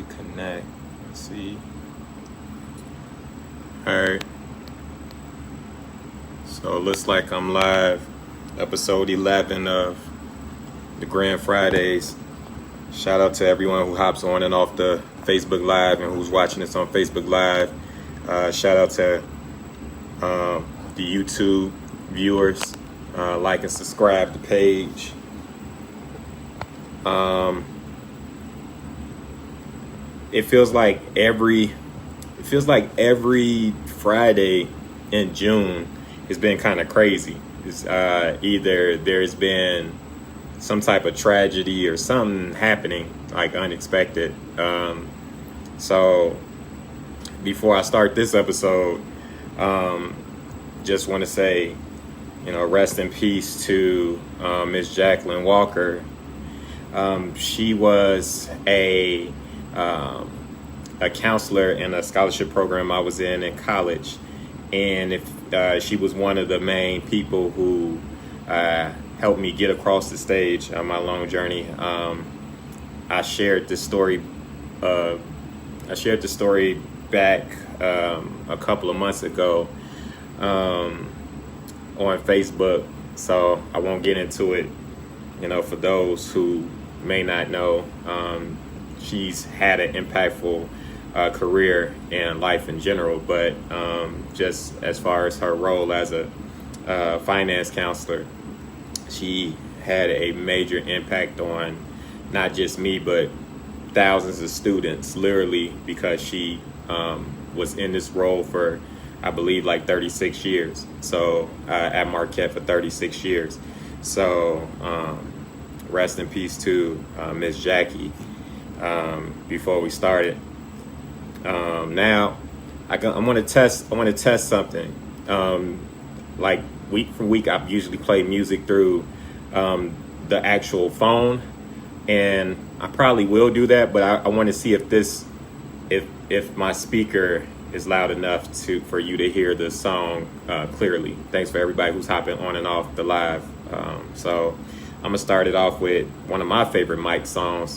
reconnect. Let's see. Alright. So it looks like I'm live. Episode 11 of the Grand Fridays. Shout out to everyone who hops on and off the Facebook Live and who's watching this on Facebook Live. Shout out to the YouTube viewers. Like and subscribe the page. It feels like every Friday in June has been kind of crazy. It's either there's been some type of tragedy or something happening like unexpected. So before I start this episode, just want to say, rest in peace to Miss Jacqueline Walker. She was a counselor in a scholarship program I was in college, and she was one of the main people who helped me get across the stage on my long journey. I shared this story. Back a couple of months ago on Facebook, so I won't get into it. For those who may not know, she's had an impactful career in life in general, but just as far as her role as a finance counselor, she had a major impact on not just me, but thousands of students, literally, because she was in this role for, I believe, like 36 years. So at Marquette for 36 years. So rest in peace to Miss Jackie. Before we started, now I want to test something. Like week from week, I usually play music through the actual phone, and I probably will do that. But I want to see if my speaker is loud enough for you to hear the song clearly. Thanks for everybody who's hopping on and off the live. So I'm gonna start it off with one of my favorite Mike songs.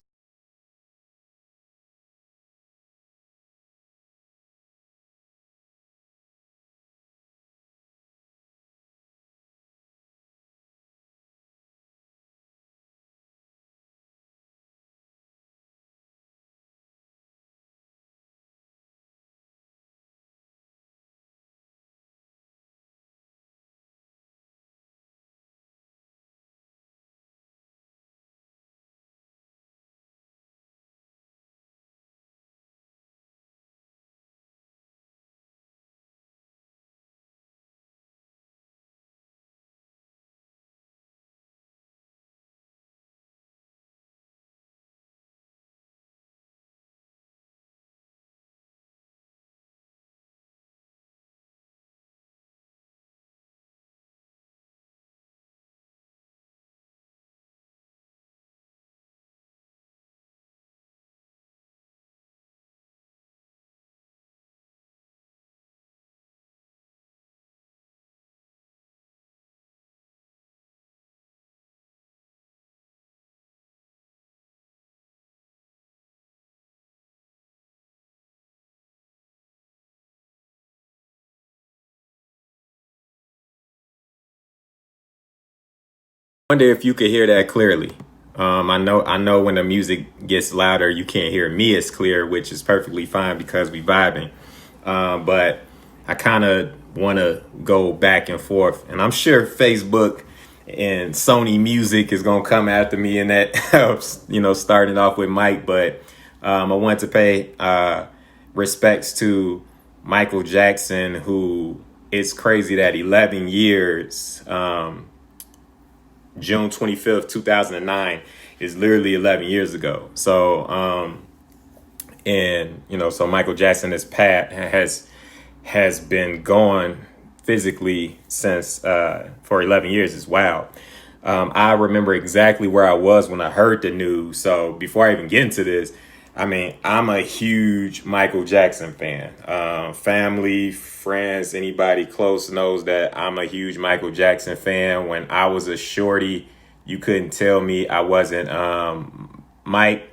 I wonder if you could hear that clearly. I know when the music gets louder, you can't hear me as clear, which is perfectly fine because we vibing. But I kind of want to go back and forth, and I'm sure Facebook and Sony Music is gonna come after me, and that helps. Starting off with Mike, but I want to pay respects to Michael Jackson, who it's crazy that 11 years. June 25th, 2009 is literally 11 years ago. So, so Michael Jackson has been gone physically since, for 11 years is wild. I remember exactly where I was when I heard the news. So before I even get into this, I'm a huge Michael Jackson fan. Family, friends, anybody close knows that I'm a huge Michael Jackson fan. When I was a shorty, you couldn't tell me I wasn't. Mike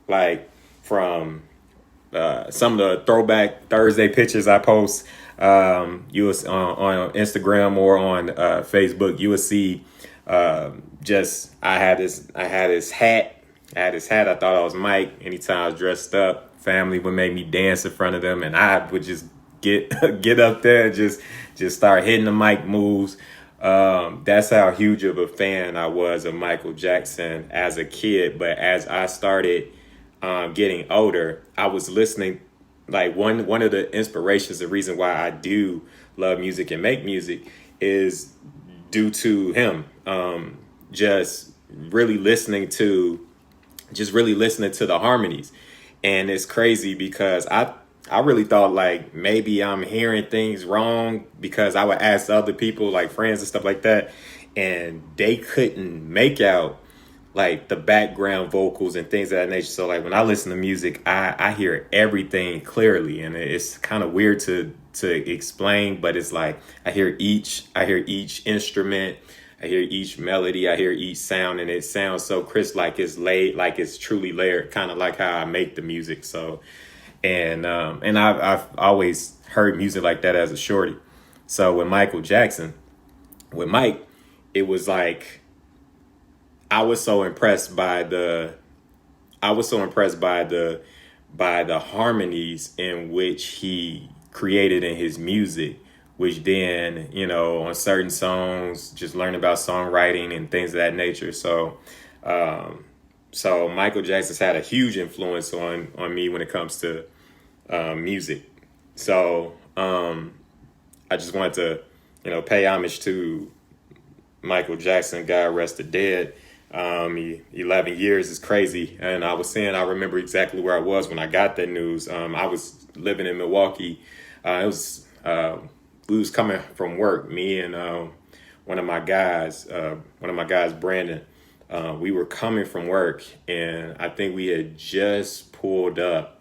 like from some of the throwback Thursday pictures I post. You was on Instagram or on Facebook. You will see just I had this hat. I thought I was Mike. Anytime I was dressed up, family would make me dance in front of them, and I would just get get up there and just start hitting the mic moves. That's how huge of a fan I was of Michael Jackson as a kid. But as I started getting older, I was listening. Like one of the inspirations, the reason why I do love music and make music is due to him. Just really listening to the harmonies. And it's crazy because I really thought like maybe I'm hearing things wrong, because I would ask other people, like friends and stuff like that, and they couldn't make out like the background vocals and things of that nature. So like when I listen to music, I hear everything clearly, and it's kind of weird to explain, but it's like I hear each instrument, I hear each melody, I hear each sound, and it sounds so crisp, like it's laid, like it's truly layered, kind of like how I make the music. So, and I've always heard music like that as a shorty. So with Mike, it was like I was so impressed by the harmonies in which he created in his music, which then, on certain songs, just learn about songwriting and things of that nature. So, so Michael Jackson's had a huge influence on me when it comes to music. So, I just wanted to, pay homage to Michael Jackson. God rest the dead. 11 years is crazy. And I was saying, I remember exactly where I was when I got that news. I was living in Milwaukee. We was coming from work, me and one of my guys, Brandon. We were coming from work, and I think we had just pulled up.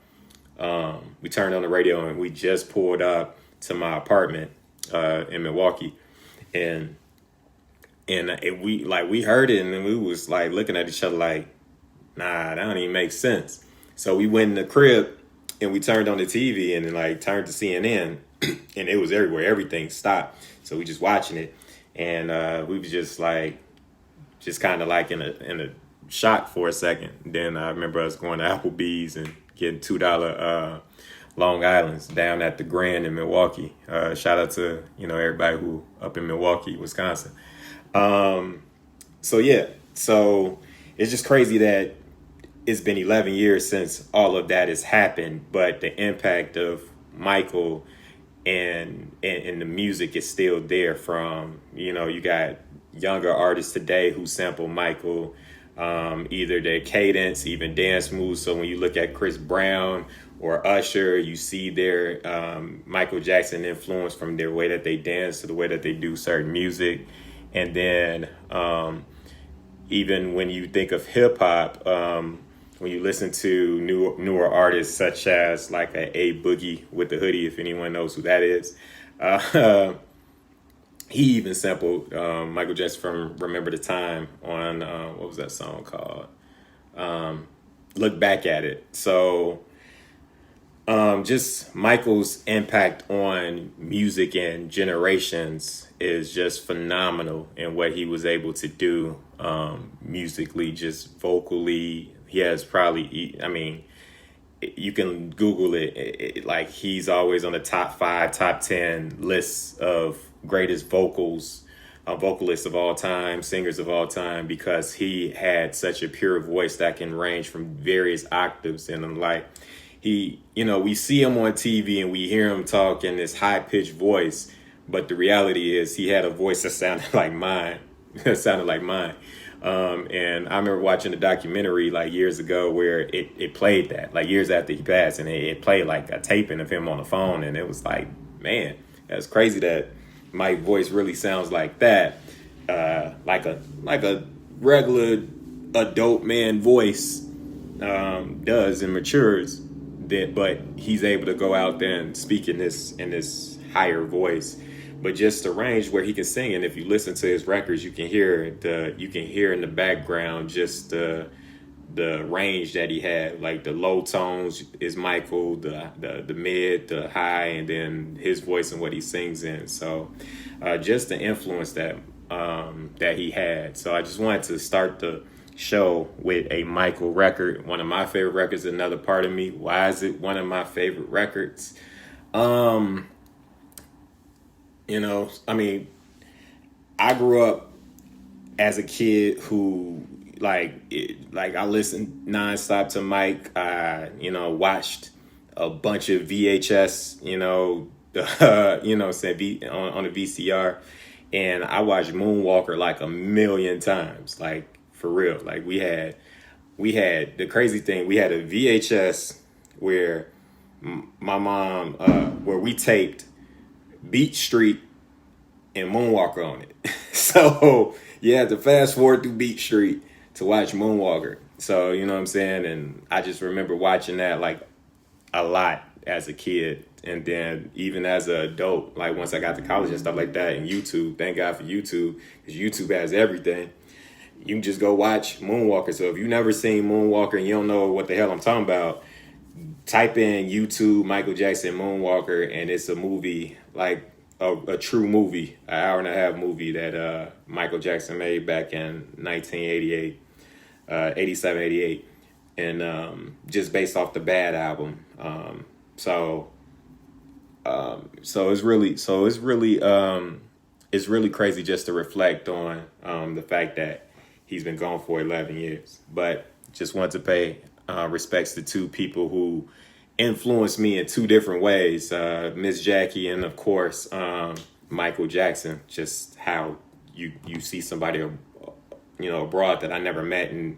We turned on the radio, and we just pulled up to my apartment in Milwaukee, and we heard it, and then we was like looking at each other like, nah, that don't even make sense. So we went in the crib and we turned on the TV and then like turned to CNN, and it was everywhere. Everything stopped. So we just watching it, and we was just kind of like in a shock for a second. Then I remember us going to Applebee's and getting $2 Long Island's down at the Grand in Milwaukee. Shout out to everybody who up in Milwaukee, Wisconsin. So it's just crazy that it's been 11 years since all of that has happened, but the impact of Michael and the music is still there. From, you got younger artists today who sample Michael, either their cadence, even dance moves. So when you look at Chris Brown or Usher, you see their Michael Jackson influence from their way that they dance to the way that they do certain music. And then even when you think of hip hop, when you listen to newer artists such as like a Boogie with the Hoodie, if anyone knows who that is, he even sampled Michael Jackson from Remember the Time on what was that song called? Look Back at It. So just Michael's impact on music and generations is just phenomenal in what he was able to do musically, just vocally. He has probably, you can Google it, like he's always on the top 5, top 10 lists of greatest vocalists of all time, singers of all time, because he had such a pure voice that can range from various octaves. And I'm like, we see him on TV and we hear him talk in this high pitched voice, but the reality is he had a voice that sounded like mine. And I remember watching a documentary like years ago where it played that, like years after he passed, and it played like a taping of him on the phone, and it was like, man, that's crazy that my voice really sounds like that, like a regular adult man voice does and matures. But he's able to go out there and speak in this higher voice. But just the range where he can sing, and if you listen to his records, you can hear in the background just the the range that he had. Like the low tones is Michael, the mid, the high, and then his voice and what he sings in. So just the influence that that he had. So I just wanted to start the show with a Michael record, one of my favorite records, Another Part of Me. Why is it one of my favorite records? You know, I mean, I grew up as a kid who like I listened nonstop to Mike. You know, watched a bunch of VHS, you know, said on the VCR, and I watched Moonwalker like a million times, like for real. Like we had the crazy thing. We had a VHS where my mom, where we taped Beat Street and Moonwalker on it. So you had to fast forward through Beat Street to watch Moonwalker. So, you know what I'm saying? And I just remember watching that like a lot as a kid. And then even as an adult, like once I got to college and stuff like that, and YouTube, thank God for YouTube, because YouTube has everything. You can just go watch Moonwalker. So if you've never seen Moonwalker and you don't know what the hell I'm talking about, type in YouTube Michael Jackson Moonwalker, and it's a movie, like a true movie, an hour and a half movie that Michael Jackson made back in 1988, 87, 88, and just based off the Bad album. So it's really crazy just to reflect on the fact that he's been gone for 11 years. But just wanted to pay respects to two people who influenced me in two different ways, Miss Jackie and of course Michael Jackson. Just how you see somebody, you know, abroad that I never met and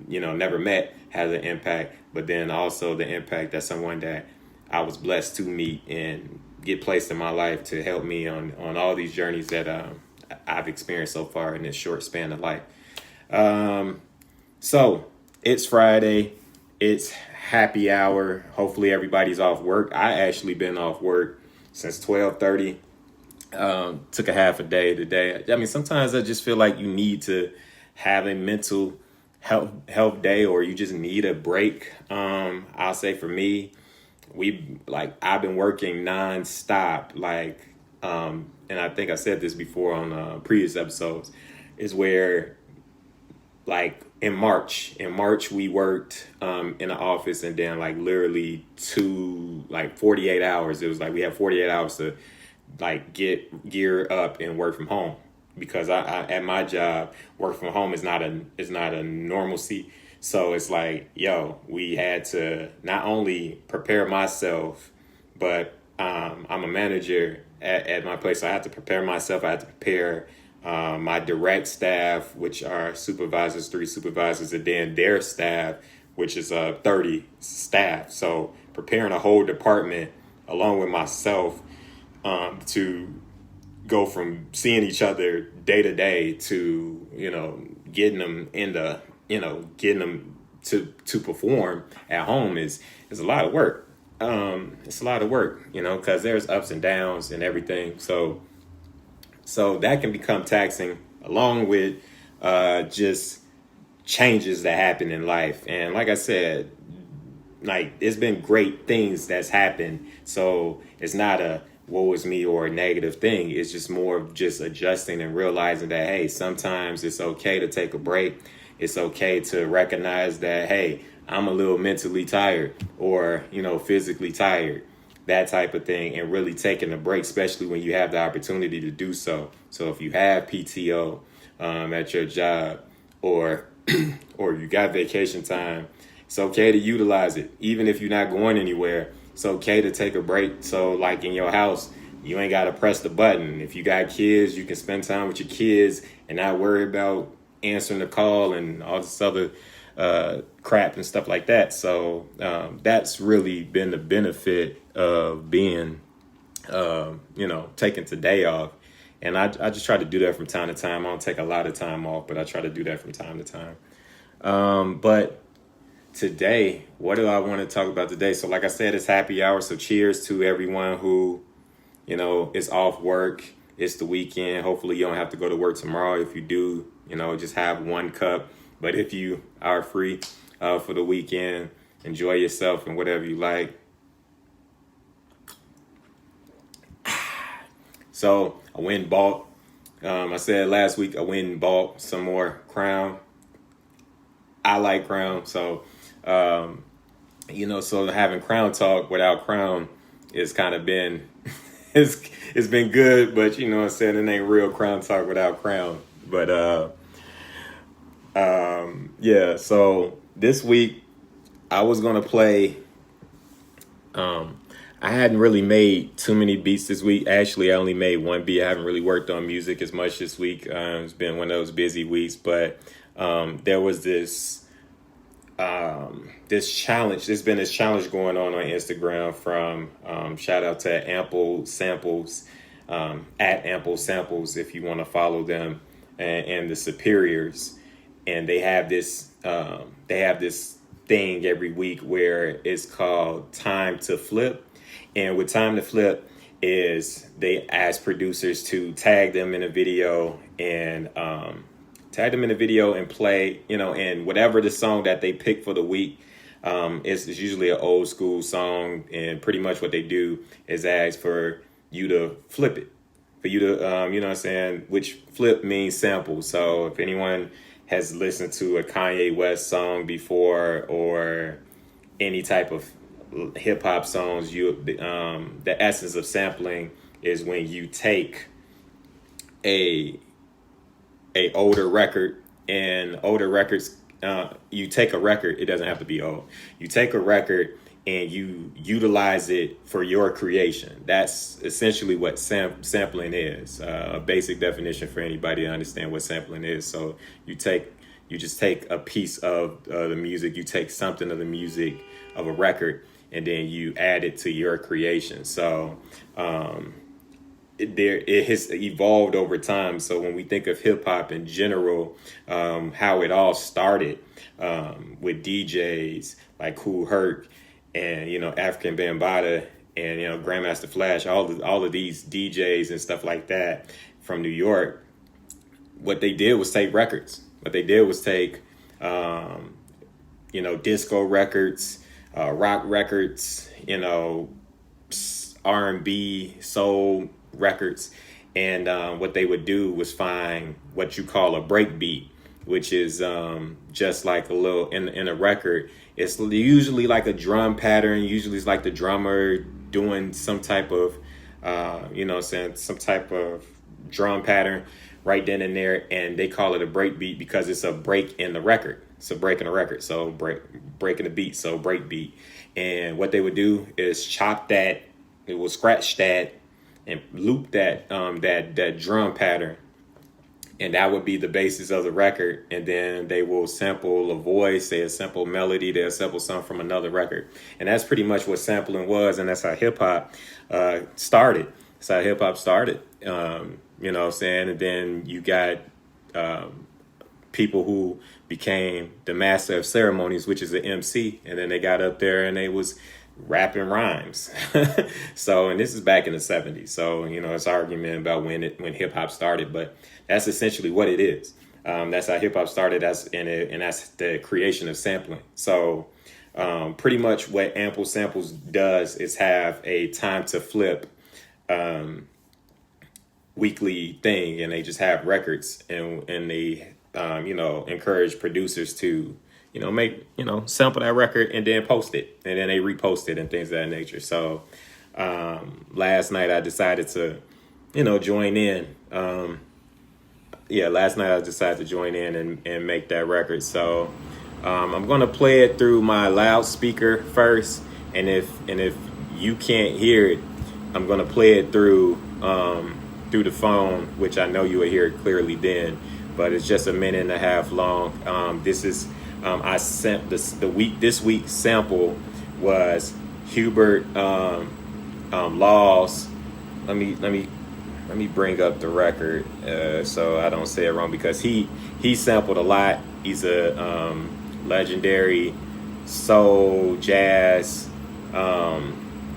never met has an impact, but then also the impact that someone that I was blessed to meet and get placed in my life to help me on all these journeys that I've experienced so far in this short span of life. So it's Friday. It's happy hour. Hopefully everybody's off work. I actually been off work since 12:30. Took a half a day today. I mean, sometimes I just feel like you need to have a mental health day, or you just need a break. I'll say for me, I've been working nonstop, and I think I said this before on previous episodes, is where like in March we worked in the office, and then like literally 48 hours. It was like we had 48 hours to like get gear up and work from home, because I at my job, work from home is not a normalcy. So it's like, we had to not only prepare myself, but I'm a manager at my place. So I had to prepare myself. I had to prepare my direct staff, which are supervisors, 3 supervisors, and then their staff, which is 30 staff. So preparing a whole department along with myself to go from seeing each other day to day to, getting them getting them to perform at home is a lot of work. It's a lot of work, because there's ups and downs and everything. So that can become taxing, along with just changes that happen in life. And like I said, like there's been great things that's happened. So it's not a woe is me or a negative thing. It's just more of just adjusting and realizing that, hey, sometimes it's okay to take a break. It's okay to recognize that, hey, I'm a little mentally tired or, physically tired, that type of thing, and really taking a break, especially when you have the opportunity to do so. So if you have PTO at your job, or you got vacation time, it's okay to utilize it. Even if you're not going anywhere, it's okay to take a break. So like in your house, you ain't got to press the button. If you got kids, you can spend time with your kids and not worry about answering the call and all this other crap and stuff like that. So that's really been the benefit of being, taking today off. And I just try to do that from time to time. I don't take a lot of time off, but I try to do that from time to time. But today, what do I want to talk about today? So like I said, it's happy hour. So cheers to everyone who, is off work. It's the weekend. Hopefully you don't have to go to work tomorrow. If you do, just have one cup. But if you are free, for the weekend. Enjoy yourself and whatever you like. So I went and bought, I said last week, I went and bought some more Crown. I like Crown. So, so having Crown talk without Crown is kind of been, it's been good, but you know what I'm saying? It ain't real Crown talk without Crown. But, yeah, so this week I was going to play, I hadn't really made too many beats this week. Actually, I only made one beat. I haven't really worked on music as much this week. It's been one of those busy weeks, but there was this challenge. There's been this challenge going on Instagram from shout out to Ample Samples, at Ample Samples if you want to follow them, and the Superiors, and they have this thing every week where it's called Time to Flip. And with Time to Flip is they ask producers to tag them in a video and play, and whatever the song that they pick for the week. It's usually an old school song, and pretty much what they do is ask for you to flip it, for you to, you know what I'm saying, which flip means sample. So if anyone has listened to a Kanye West song before or any type of hip hop songs, the essence of sampling is when you take a older record, and older records, you take a record, it doesn't have to be old. You take a record and you utilize it for your creation. That's essentially what sampling is. A basic definition for anybody to understand what sampling is. So you just take a piece of the music, you take something of the music of a record, and then you add it to your creation. So it has evolved over time. So when we think of hip hop in general, how it all started with DJs like Kool Herc and African Bambaataa and Grandmaster Flash, all of these DJs and stuff like that from New York. What they did was take records. What they did was take disco records, rock records, R&B, soul records, and what they would do was find what you call a break beat, which is just like a little in a record. It's usually like a drum pattern. Usually it's like the drummer doing some type of some type of drum pattern right then and there, and they call it a break beat because it's a break in the record. It's a break in the record, so breaking the beat, so break beat. And what they would do is chop that, it will scratch that and loop that that drum pattern, and that would be the basis of the record. And then they will sample a voice, say a simple melody, they'll sample something from another record, and that's pretty much what sampling was, and that's how hip hop started. That's how hip hop started. You know what I'm saying? And then you got people who became the master of ceremonies, which is an MC, and then they got up there and they was rapping rhymes. So, and this is back in the 70s. So, it's argument about when hip hop started, but that's essentially what it is. That's how hip hop started, and that's the creation of sampling. So, pretty much what Ample Samples does is have a Time to Flip weekly thing, and they just have records, and they encourage producers to make sample that record and then post it, and then they repost it and things of that nature. So last night I decided to join in. Last night I decided to join in and make that record. So I'm gonna play it through my loudspeaker first, and if you can't hear it, I'm gonna play it through the phone, which I know you will hear it clearly then, but it's just a minute and a half long. This is I sent this week's sample was Hubert Law's. Let me bring up the record so I don't say it wrong, because he sampled a lot. He's a legendary soul jazz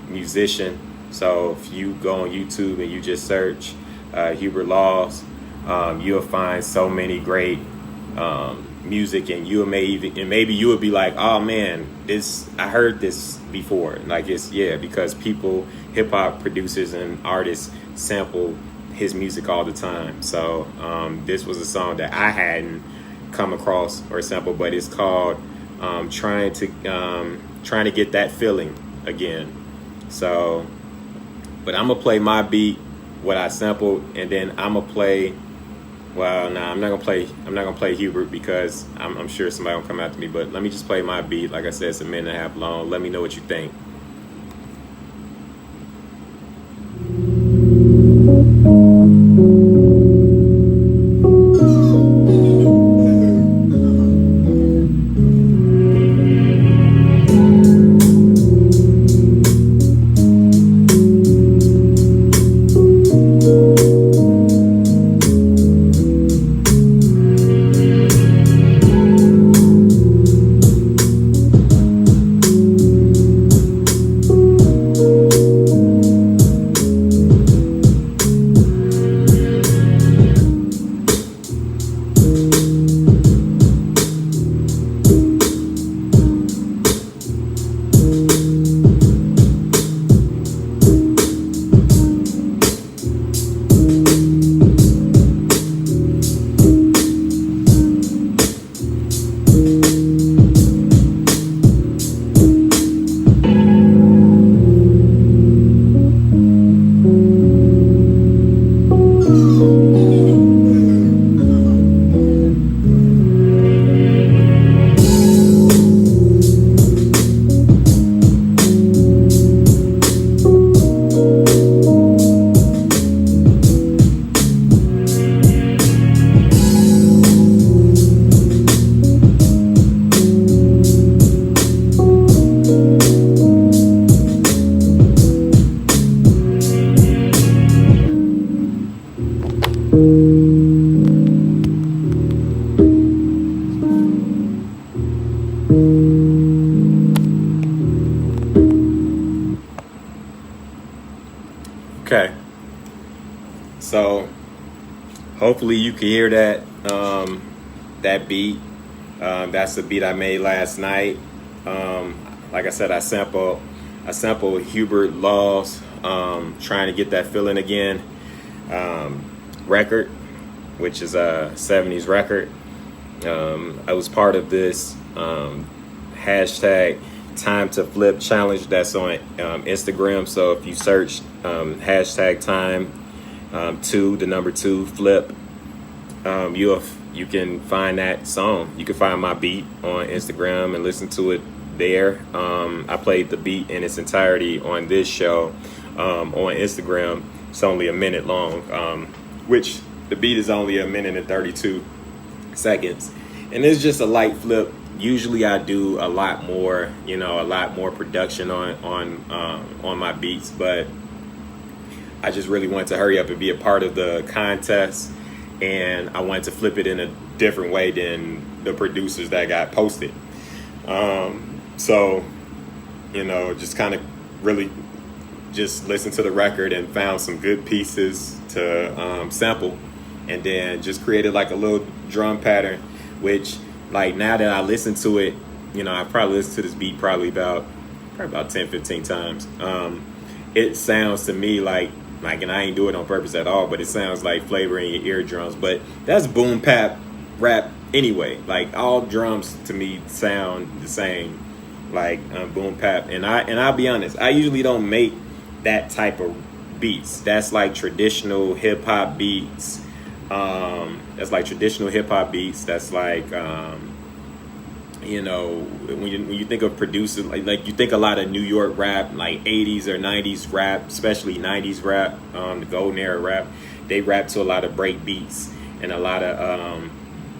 musician. So if you go on YouTube and you just search Hubert Laws, you'll find so many great music, and maybe you would be like, oh man, I heard this before. Like, it's, yeah, because hip hop producers and artists sample his music all the time. So this was a song that I hadn't come across or sampled, but it's called trying to get that feeling again. So, but I'm gonna play my beat, what I sampled, and then I'm gonna play. Well, nah, I'm not gonna play Hubert, because I'm sure somebody will come after me. But let me just play my beat. Like I said, it's a minute and a half long. Let me know what you think. Okay, so hopefully you can hear that that beat. That's the beat I made last night. Like I said, I sampled Hubert Law's "Trying to Get That Feeling Again" record, which is a 70s record. I was part of this hashtag Time to Flip challenge that's on Instagram. So if you search hashtag time the number 2 flip, you can find that song. You can find my beat on Instagram and listen to it there. I played the beat in its entirety on this show on Instagram. It's only a minute long, which the beat is only a minute and 32 seconds, and it's just a light flip. Usually I do a lot more production on my beats, but I just really wanted to hurry up and be a part of the contest, and I wanted to flip it in a different way than the producers that got posted. So, just kind of really just listened to the record and found some good pieces to sample, and then just created like a little drum pattern, which, like, now that I listen to it, I've probably listened to this beat probably about 10, 15 times. It sounds to me like, and I ain't do it on purpose at all, but it sounds like flavor in your eardrums. But that's boom bap rap anyway. Like, all drums to me sound the same, like boom bap. And I'll be honest, I usually don't make that type of beats. That's like traditional hip hop beats. That's like when you think of producers, like you think a lot of New York rap, like 80s or 90s rap, especially 90s rap, the golden era rap. They rap to a lot of break beats and a lot of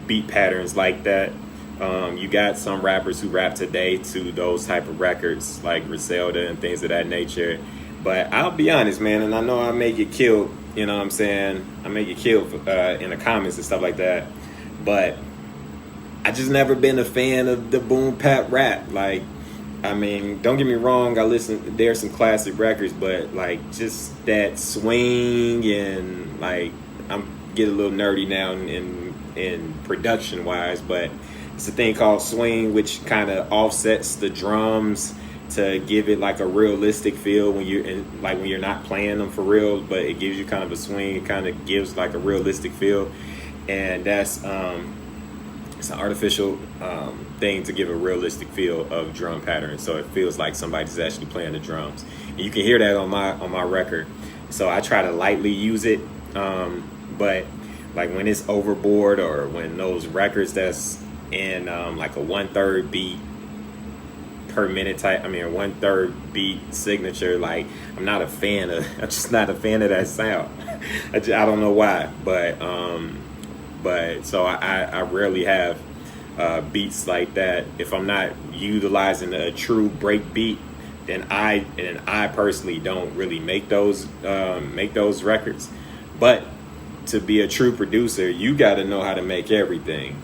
beat patterns like that. You got some rappers who rap today to those type of records, like Griselda and things of that nature. But I'll be honest, man, and I know I may get killed, I may get killed in the comments and stuff like that, but I just never been a fan of the boom bap rap. Like, don't get me wrong, there's some classic records, but like just that swing, and like, I'm getting a little nerdy now in production wise, but it's a thing called swing, which kind of offsets the drums to give it like a realistic feel when you're in, like when you're not playing them for real, but it gives you kind of a swing. It kind of gives like a realistic feel, and that's it's an artificial thing to give a realistic feel of drum pattern, so it feels like somebody's actually playing the drums. And you can hear that on my record. So I try to lightly use it, but like when it's overboard, or when those records that's in like a 1/3 beat per minute type, a 1/3 beat signature, like I'm just not a fan of that sound. I don't know why, but so I rarely have beats like that. If I'm not utilizing a true break beat, then I personally don't really make those records. But to be a true producer, you got to know how to make everything.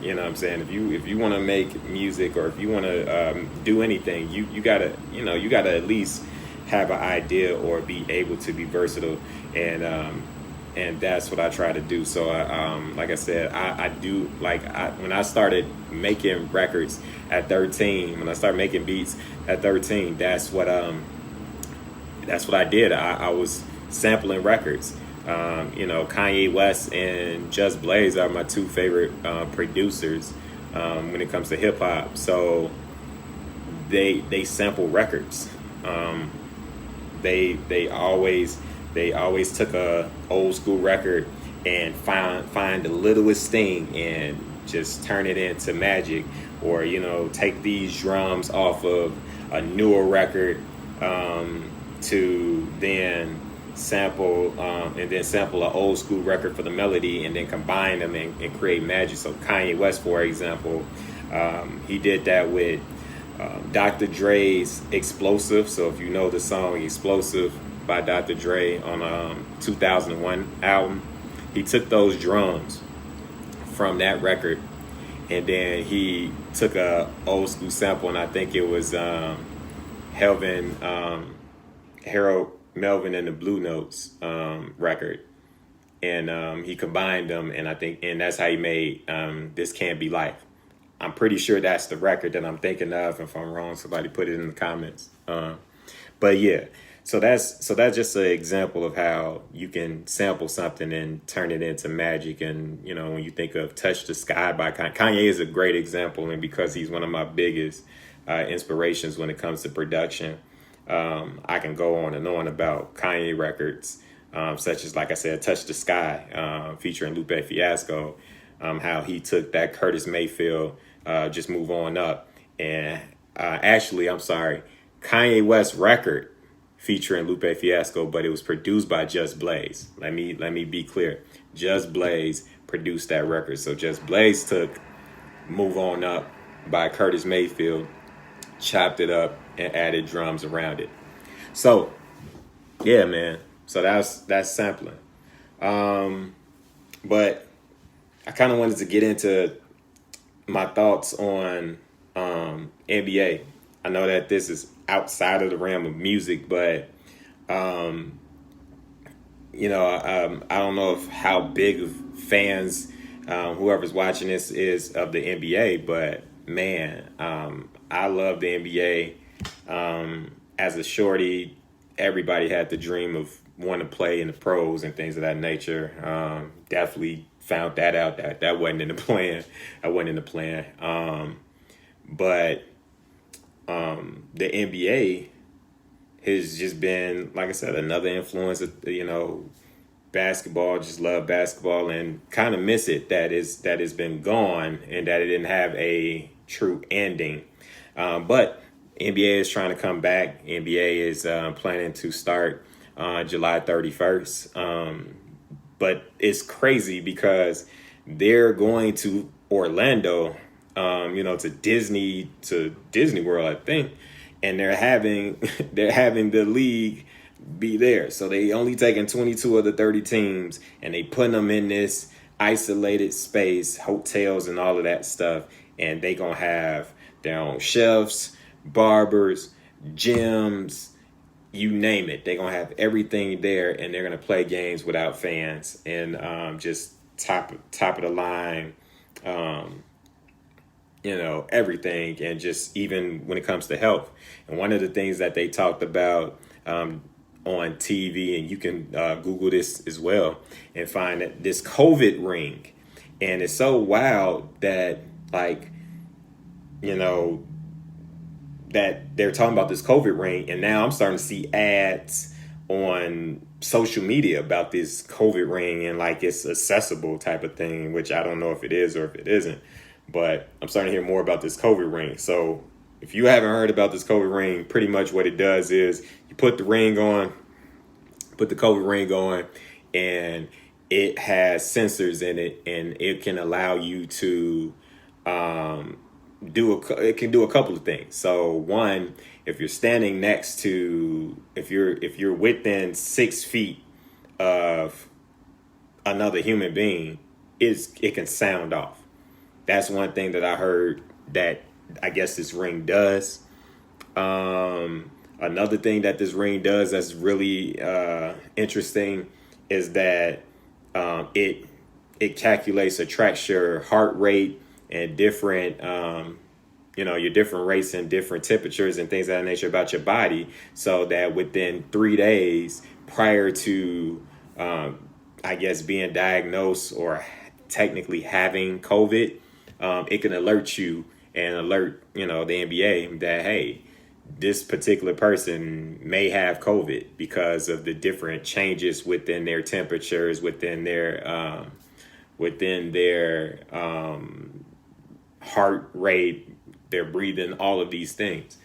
You know what I'm saying? If you want to make music, or if you want to do anything, you gotta at least have an idea or be able to be versatile, and that's what I try to do. So like I said, I do, like when I started making records at 13, when I started making beats at 13, that's what I did. I was sampling records. Kanye West and Just Blaze are my two favorite producers when it comes to hip hop. So they sample records. They always took a old school record and find the littlest thing and just turn it into magic, or take these drums off of a newer record to then sample an old school record for the melody, and then combine them and create magic. So Kanye West, for example, he did that with Dr. Dre's Explosive. So if you know the song Explosive by Dr. Dre on 2001 album, he took those drums from that record, and then he took a old school sample, and I think it was Harold Melvin and the Blue Notes record, and he combined them, and that's how he made This Can't Be Life. I'm pretty sure that's the record that I'm thinking of. If I'm wrong, somebody put it in the comments. But yeah, so that's just an example of how you can sample something and turn it into magic. And when you think of Touch the Sky by Kanye is a great example, and because he's one of my biggest inspirations when it comes to production. I can go on and on about Kanye records, such as, like I said, Touch the Sky, featuring Lupe Fiasco, how he took that Curtis Mayfield, Just Move On Up, and Kanye West record featuring Lupe Fiasco, but it was produced by Just Blaze. Let me be clear. Just Blaze produced that record. So Just Blaze took Move On Up by Curtis Mayfield, chopped it up, and added drums around it. So yeah, man, so that's sampling. But I kind of wanted to get into my thoughts on NBA. I know that this is outside of the realm of music, but I don't know if how big of fans whoever's watching this is of the NBA, but man, I love the NBA. As a shorty, everybody had the dream of wanting to play in the pros and things of that nature. Definitely found that out. That wasn't in the plan. But the NBA has just been, like I said, another influence. Basketball. Just love basketball and kind of miss it that it's been gone and that it didn't have a true ending. But NBA is trying to come back. NBA is planning to start July 31st. But it's crazy because they're going to Orlando, to Disney World, I think, and they're having the league be there. So they only taking 22 of the 30 teams and they putting them in this isolated space, hotels and all of that stuff, and they gonna have their own chefs, barbers, gyms, you name it. They're going to have everything there, and they're going to play games without fans, and just top of the line everything, and just even when it comes to health. And one of the things that they talked about on TV, and you can Google this as well and find that this COVID ring. And it's so wild that, like, that they're talking about this COVID ring, and now I'm starting to see ads on social media about this COVID ring, and like it's accessible type of thing, which I don't know if it is or if it isn't, but I'm starting to hear more about this COVID ring. So if you haven't heard about this COVID ring, pretty much what it does is you put the COVID ring on, and it has sensors in it, and it can allow you to it can do a couple of things. So one, if you're standing next to, if you're within 6 feet of another human being, it can sound off. That's one thing that I heard that I guess this ring does. Another thing that this ring does that's really interesting is that it calculates or tracks your heart rate and different your different rates and different temperatures and things of that nature about your body, so that within 3 days prior to I guess being diagnosed or technically having COVID, it can alert you and alert the NBA that, hey, this particular person may have COVID because of the different changes within their temperatures, within their heart rate, their breathing, all of these things.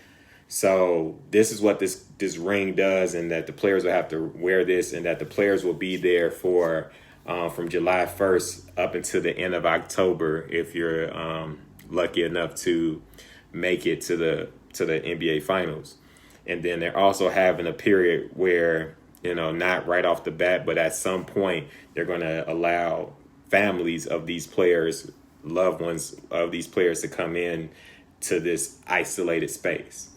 So this is what this ring does, and that the players will have to wear this, and that the players will be there for from July 1st up until the end of October if you're lucky enough to make it to the NBA Finals. And then they're also having a period where, not right off the bat, but at some point they're going to allow families of these players, loved ones of these players, to come in to this isolated space.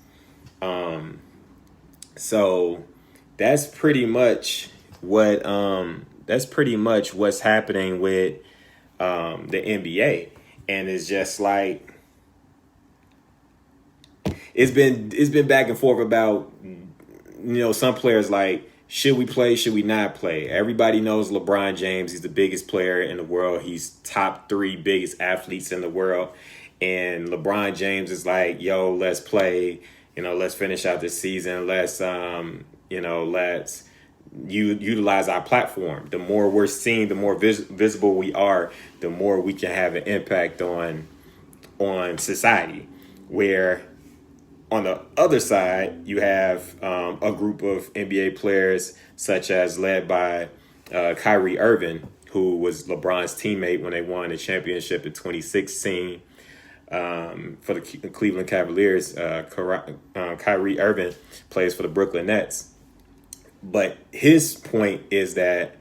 So that's pretty much what's happening with the NBA. And it's just like, it's been back and forth about, some players like, should we play? Should we not play? Everybody knows LeBron James. He's the biggest player in the world. He's top 3 biggest athletes in the world. And LeBron James is like, yo, let's play. Let's finish out this season. Let's, let's utilize our platform. The more we're seen, the more visible we are, the more we can have an impact on society. Where on the other side, you have a group of NBA players, such as led by Kyrie Irving, who was LeBron's teammate when they won the championship in 2016 for the Cleveland Cavaliers. Kyrie Irving plays for the Brooklyn Nets. But his point is that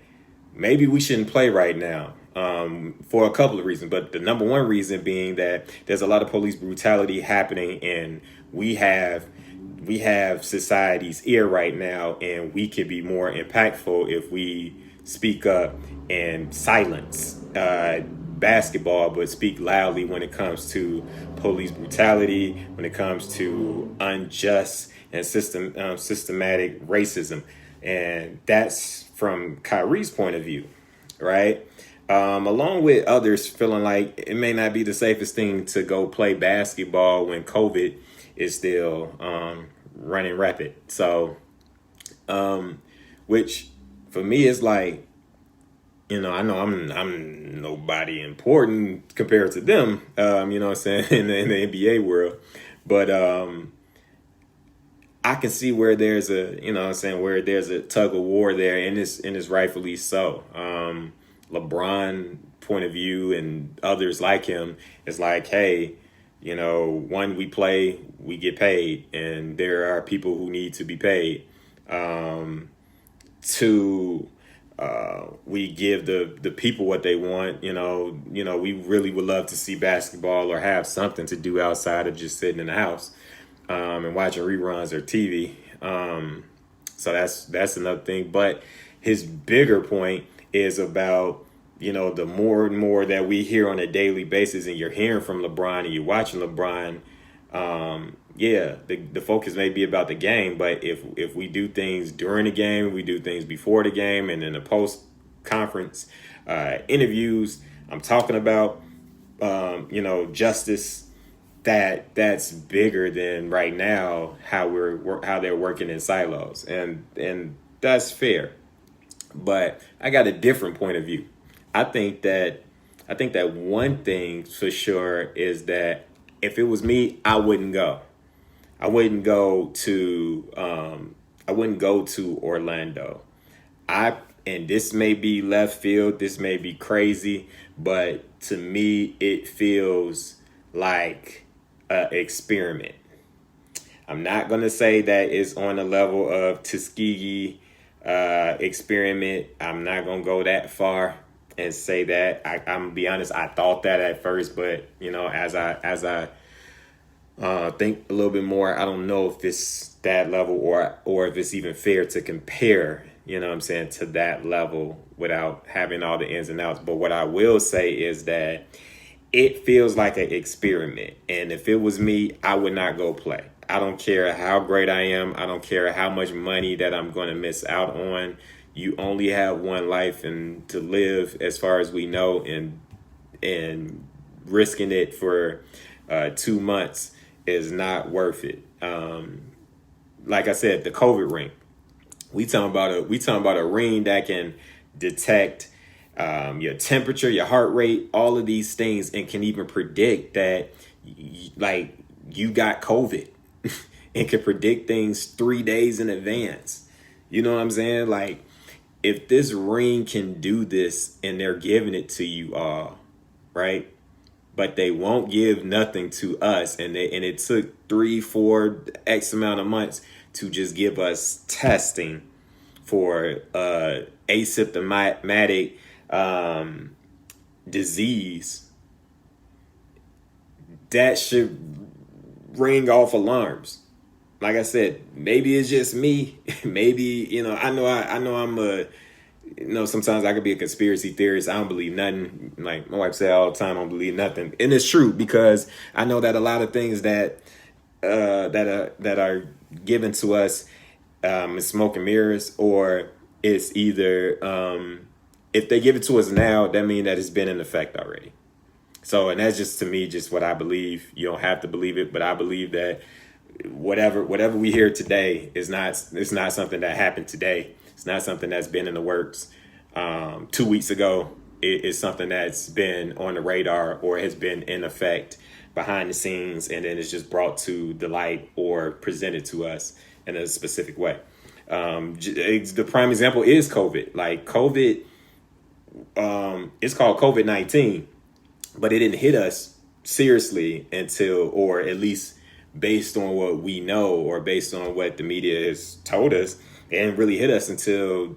maybe we shouldn't play right now. For a couple of reasons, but the number one reason being that there's a lot of police brutality happening, and we have society's ear right now, and we could be more impactful if we speak up and silence basketball, but speak loudly when it comes to police brutality, when it comes to unjust and systematic racism. And that's from Kyrie's point of view, right? Along with others feeling like it may not be the safest thing to go play basketball when COVID is still running rapid. So, which for me is like, I know I'm nobody important compared to them, in the NBA world, but I can see where there's where there's a tug of war there, and it's rightfully so. LeBron point of view and others like him is like, hey, one, we play, we get paid, and there are people who need to be paid. Two, we give the people what they want. We really would love to see basketball or have something to do outside of just sitting in the house and watching reruns or TV. So that's another thing. But his bigger point is about the more and more that we hear on a daily basis, and you're hearing from LeBron and you're watching LeBron, the focus may be about the game, but if we do things during the game, we do things before the game, and in the post conference interviews, I'm talking about justice that's bigger than right now how they're working in silos, and that's fair. But I got a different point of view. I think that one thing for sure is that if it was me, I wouldn't go. I wouldn't go to Orlando. And this may be left field, this may be crazy, but to me it feels like an experiment. I'm not gonna say that it's on the level of Tuskegee experiment. I'm not gonna go that far and say that. I'm gonna be honest, I thought that at first, but as I think a little bit more, I don't know if it's that level or if it's even fair to compare, to that level without having all the ins and outs. But what I will say is that it feels like an experiment. And if it was me, I would not go play. I don't care how great I am. I don't care how much money that I'm going to miss out on. You only have one life and to live, as far as we know, and risking it for 2 months is not worth it. Like I said, the COVID ring. We talking about a ring that can detect your temperature, your heart rate, all of these things, and can even predict that you got COVID and can predict things 3 days in advance. You know what I'm saying? Like, if this ring can do this and they're giving it to you all, right? But they won't give nothing to us, and it took 3-4 X amount of months to just give us testing for asymptomatic disease. That should ring off alarms. Like I said, maybe it's just me. Maybe, I know I'm sometimes I could be a conspiracy theorist. I don't believe nothing. Like my wife said all the time, I don't believe nothing. And it's true, because I know that a lot of things that are given to us is smoke and mirrors, or it's either if they give it to us now, that means that it's been in effect already. So, and that's just, to me, just what I believe. You don't have to believe it, but I believe that whatever we hear today is not something that happened today. It's not something that's been in the works 2 weeks ago. It's something that's been on the radar or has been in effect behind the scenes, and then it's just brought to the light or presented to us in a specific way. The prime example is COVID. Like COVID, it's called COVID-19, but it didn't hit us seriously until, or at least based on what we know, or based on what the media has told us, it didn't really hit us until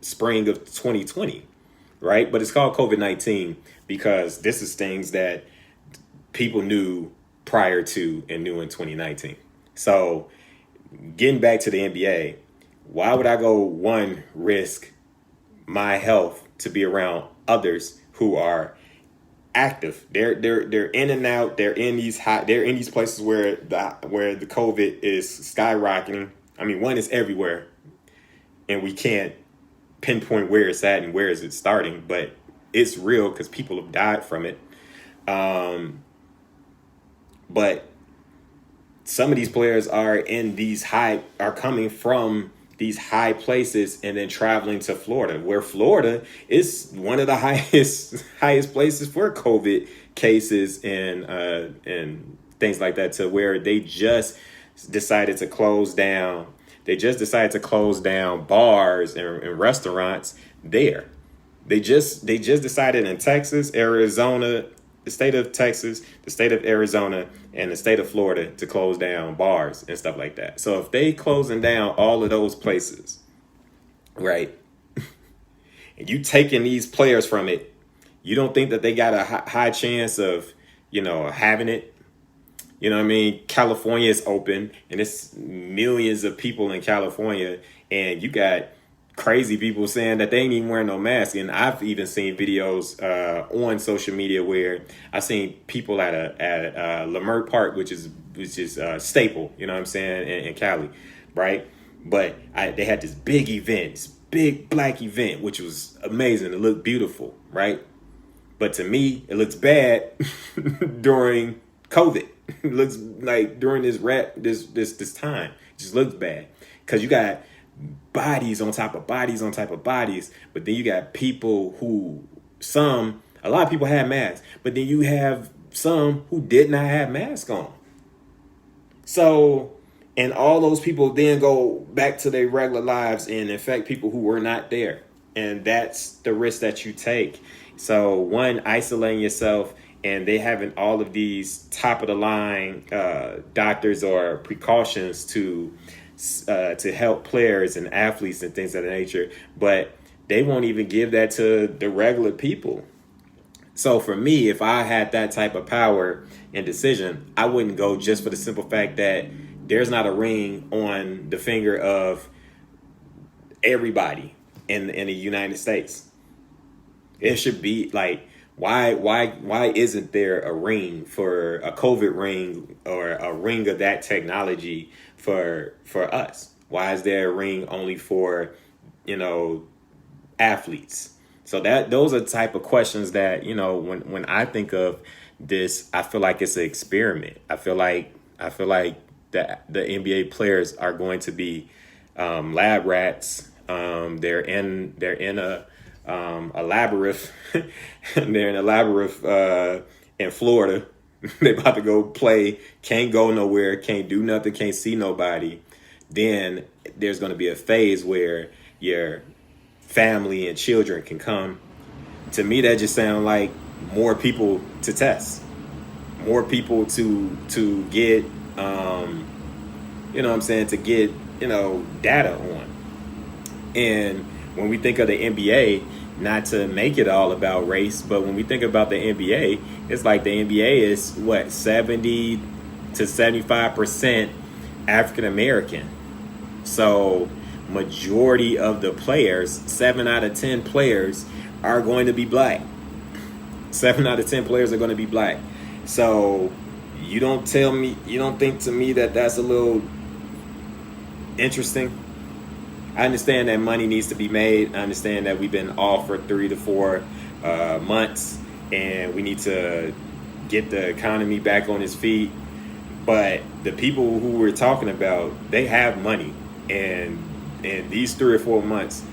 spring of 2020, right? But it's called COVID-19 because this is things that people knew prior to and knew in 2019. So getting back to the NBA, why would I go risk my health to be around others who are active? They're in and out. They're in these places where the COVID is skyrocketing. I mean, one is everywhere, and we can't pinpoint where it's at and where is it starting, but it's real because people have died from it. But some of these players are coming from these high places and then traveling to Florida, where Florida is one of the highest places for COVID cases and things like that, to where they just decided to close down. They just decided to close down bars and restaurants there. They just decided in Texas, Arizona, the state of Texas, the state of Arizona, and the state of Florida to close down bars and stuff like that. So if they closing down all of those places, right, and you taking these players from it, you don't think that they got a high chance of, having it? You know what I mean? California is open, and it's millions of people in California, and you got crazy people saying that they ain't even wearing no mask. And I've even seen videos on social media where I've seen people at Leimert Park, which is staple, you know what I'm saying, in Cali, right? But they had this big event, this big black event, which was amazing. It looked beautiful, right? But to me, it looks bad during COVID. It looks like during this time, it just looks bad because you got bodies on top of bodies on top of bodies, but then you got people a lot of people had masks, but then you have some who did not have masks on. So, and all those people then go back to their regular lives and infect people who were not there. And that's the risk that you take. So one, isolating yourself, and they having all of these top of the line doctors or precautions to help players and athletes and things of that nature, but they won't even give that to the regular people. So for me, if I had that type of power and decision, I wouldn't go just for the simple fact that there's not a ring on the finger of everybody in the United States. It should be like, why isn't there a ring for a COVID ring or a ring of that technology for us? Why is there a ring only for, athletes? So those are the type of questions that, when I think of this, I feel like it's an experiment. I feel like the NBA players are going to be lab rats. They're in a labyrinth. They're in a labyrinth in Florida. They about to go play, can't go nowhere, can't do nothing, can't see nobody. Then there's going to be a phase where your family and children can come. To me, that just sounds like more people to test, more people to get, to get, data on. And when we think of the NBA, not to make it all about race, but when we think about the NBA, it's like the NBA is 70 to 75% African American. So majority of the players, 7 out of 10 players, are going to be black. 7 out of 10 players are going to be black. So you don't think to me that that's a little interesting? I understand that money needs to be made. I understand that we've been off for 3 to 4 months and we need to get the economy back on its feet. But the people who we're talking about, they have money. And in these 3 or 4 months,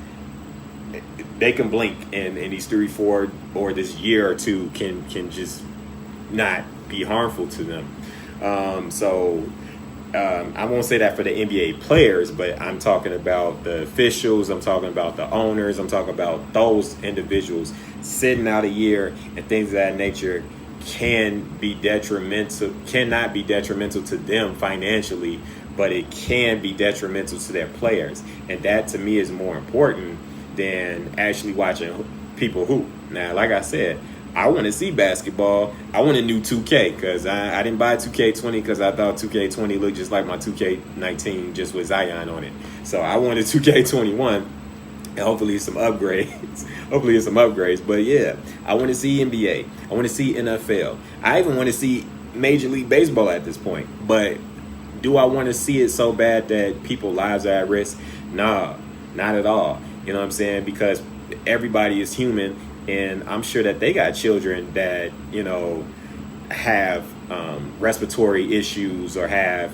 they can blink. And these 3 or 4 or this year or two can just not be harmful to them. I won't say that for the NBA players, but I'm talking about the officials, I'm talking about the owners, I'm talking about those individuals sitting out a year and things of that nature cannot be detrimental to them financially, but it can be detrimental to their players. And that to me is more important than actually watching people hoop. Now, like I said, I want to see basketball. I want a new 2K because I didn't buy 2K20 because I thought 2K20 looked just like my 2K19 just with Zion on it. So I wanted 2K21 and hopefully some upgrades. But yeah, I want to see NBA. I want to see NFL. I even want to see Major League Baseball at this point. But do I want to see it so bad that people's lives are at risk? Nah, not at all. You know what I'm saying? Because everybody is human. And I'm sure that they got children that, have respiratory issues or have,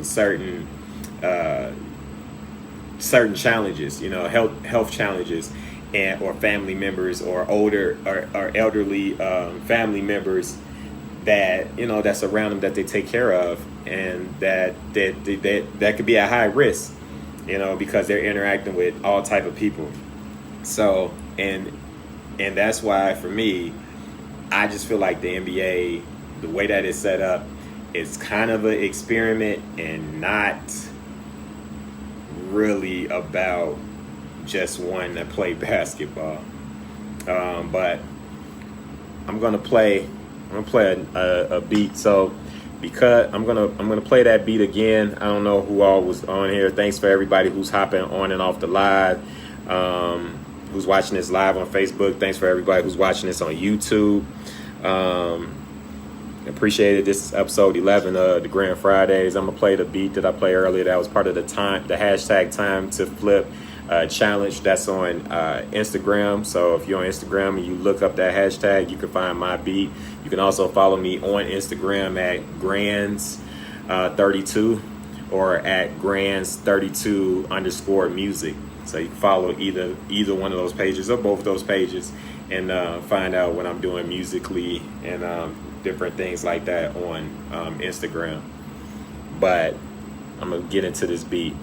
certain challenges, health challenges, or family members or older or elderly family members that, that's around them that they take care of, and that could be at high risk, because they're interacting with all type of people. So, and that's why, for me, I just feel like the NBA, the way that it's set up, is kind of an experiment and not really about just wanting to play basketball. But I'm gonna play a beat. So because I'm gonna play that beat again. I don't know who all was on here. Thanks for everybody who's hopping on and off the live. who's watching this live on Facebook. Thanks for everybody who's watching this on YouTube. Appreciate it. This is episode 11 of the Grand Fridays. I'm gonna play the beat that I played earlier. That was part of the hashtag time to flip challenge that's on Instagram. So if you're on Instagram and you look up that hashtag, you can find my beat. You can also follow me on Instagram at GrandZ32 or at GrandZ32_music. So you can follow either one of those pages or both of those pages and find out what I'm doing musically and different things like that on Instagram. But I'm gonna get into this beat.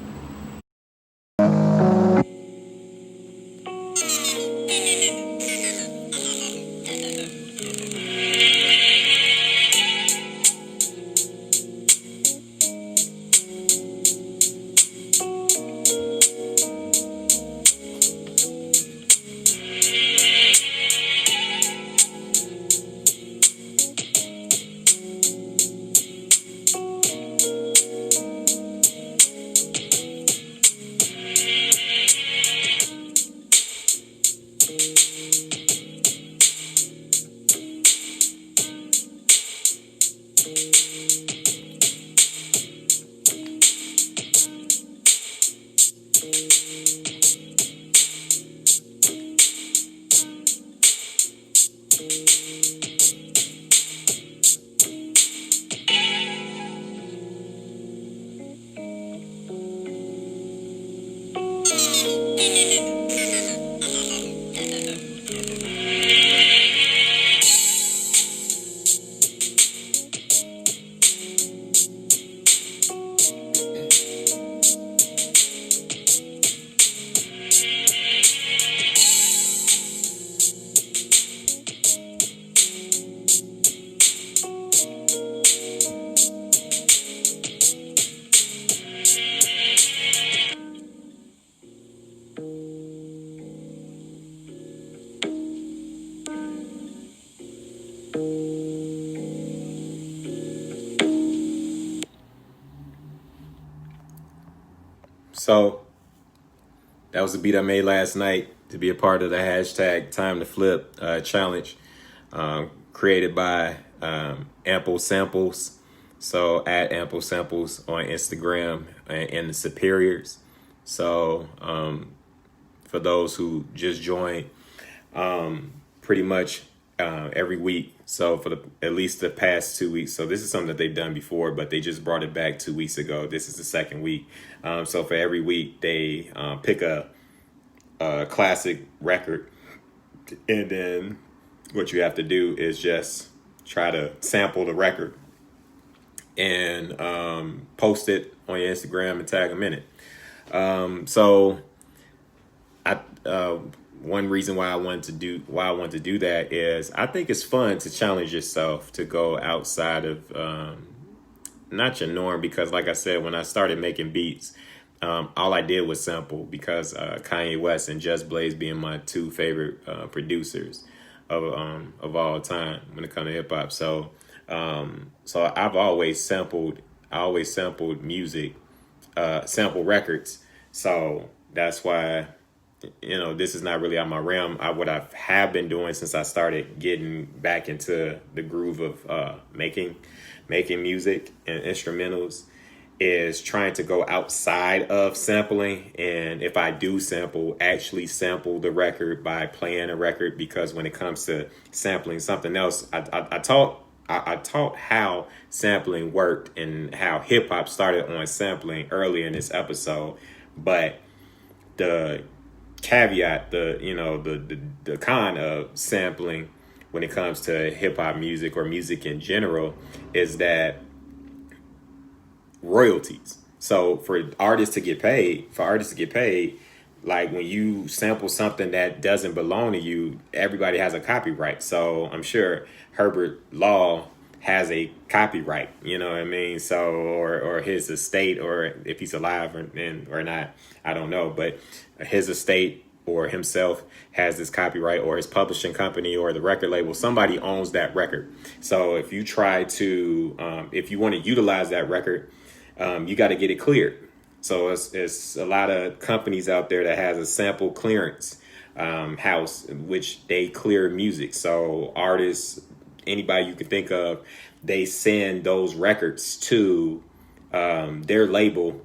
So that was the beat I made last night to be a part of the hashtag time to flip challenge, created by Ample Samples. So at Ample Samples on Instagram and the Superiors. So for those who just joined, pretty much every week. So for at least the past 2 weeks. So this is something that they've done before, but they just brought it back 2 weeks ago. This is the second week. So for every week, they pick a classic record, and then what you have to do is just try to sample the record and post it on your Instagram and tag them in it. So one reason why I want to do that is I think it's fun to challenge yourself to go outside of not your norm, because like I said, when I started making beats, all I did was sample, because Kanye West and Just Blaze being my two favorite producers of all time when it comes to hip hop. So I've always sampled music, sample records. So that's why, this is not really out my realm. What I have been doing since I started getting back into the groove of making music and instrumentals is trying to go outside of sampling. And if I do sample, actually sample the record by playing a record, because when it comes to sampling something else, I taught how sampling worked and how hip hop started on sampling early in this episode. But the caveat, the con of sampling when it comes to hip hop music or music in general is that royalties. So for artists to get paid, like when you sample something that doesn't belong to you, everybody has a copyright. So I'm sure Herbert Law has a copyright, you know what I mean? So, or his estate, or if he's alive or not, I don't know, but his estate or himself has this copyright, or his publishing company or the record label, somebody owns that record. So if you try to, if you want to utilize that record, you got to get it cleared. So it's a lot of companies out there that has a sample clearance house in which they clear music. So artists, anybody you can think of, they send those records to their label,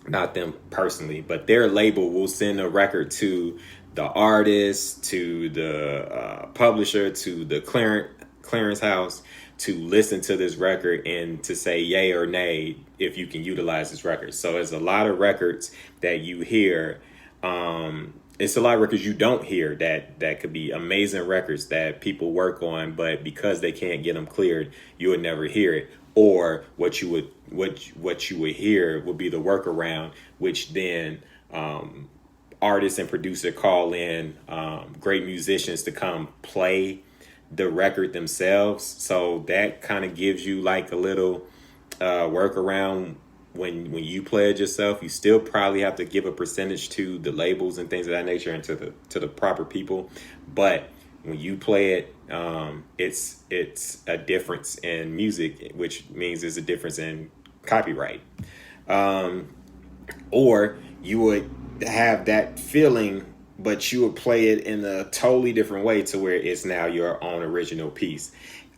not them personally, but their label will send a record to the artist, to the publisher, to the clearance house to listen to this record and to say yay or nay if you can utilize this record. So there's a lot of records that you hear. It's a lot of records you don't hear that could be amazing records that people work on, but because they can't get them cleared, you would never hear it. Or what you would hear would be the workaround, which then artists and producer call in great musicians to come play the record themselves. So that kind of gives you like a little workaround. When you play it yourself, you still probably have to give a percentage to the labels and things of that nature and to the proper people. But when you play it, it's a difference in music, which means there's a difference in copyright. Or you would have that feeling, but you would play it in a totally different way to where it's now your own original piece.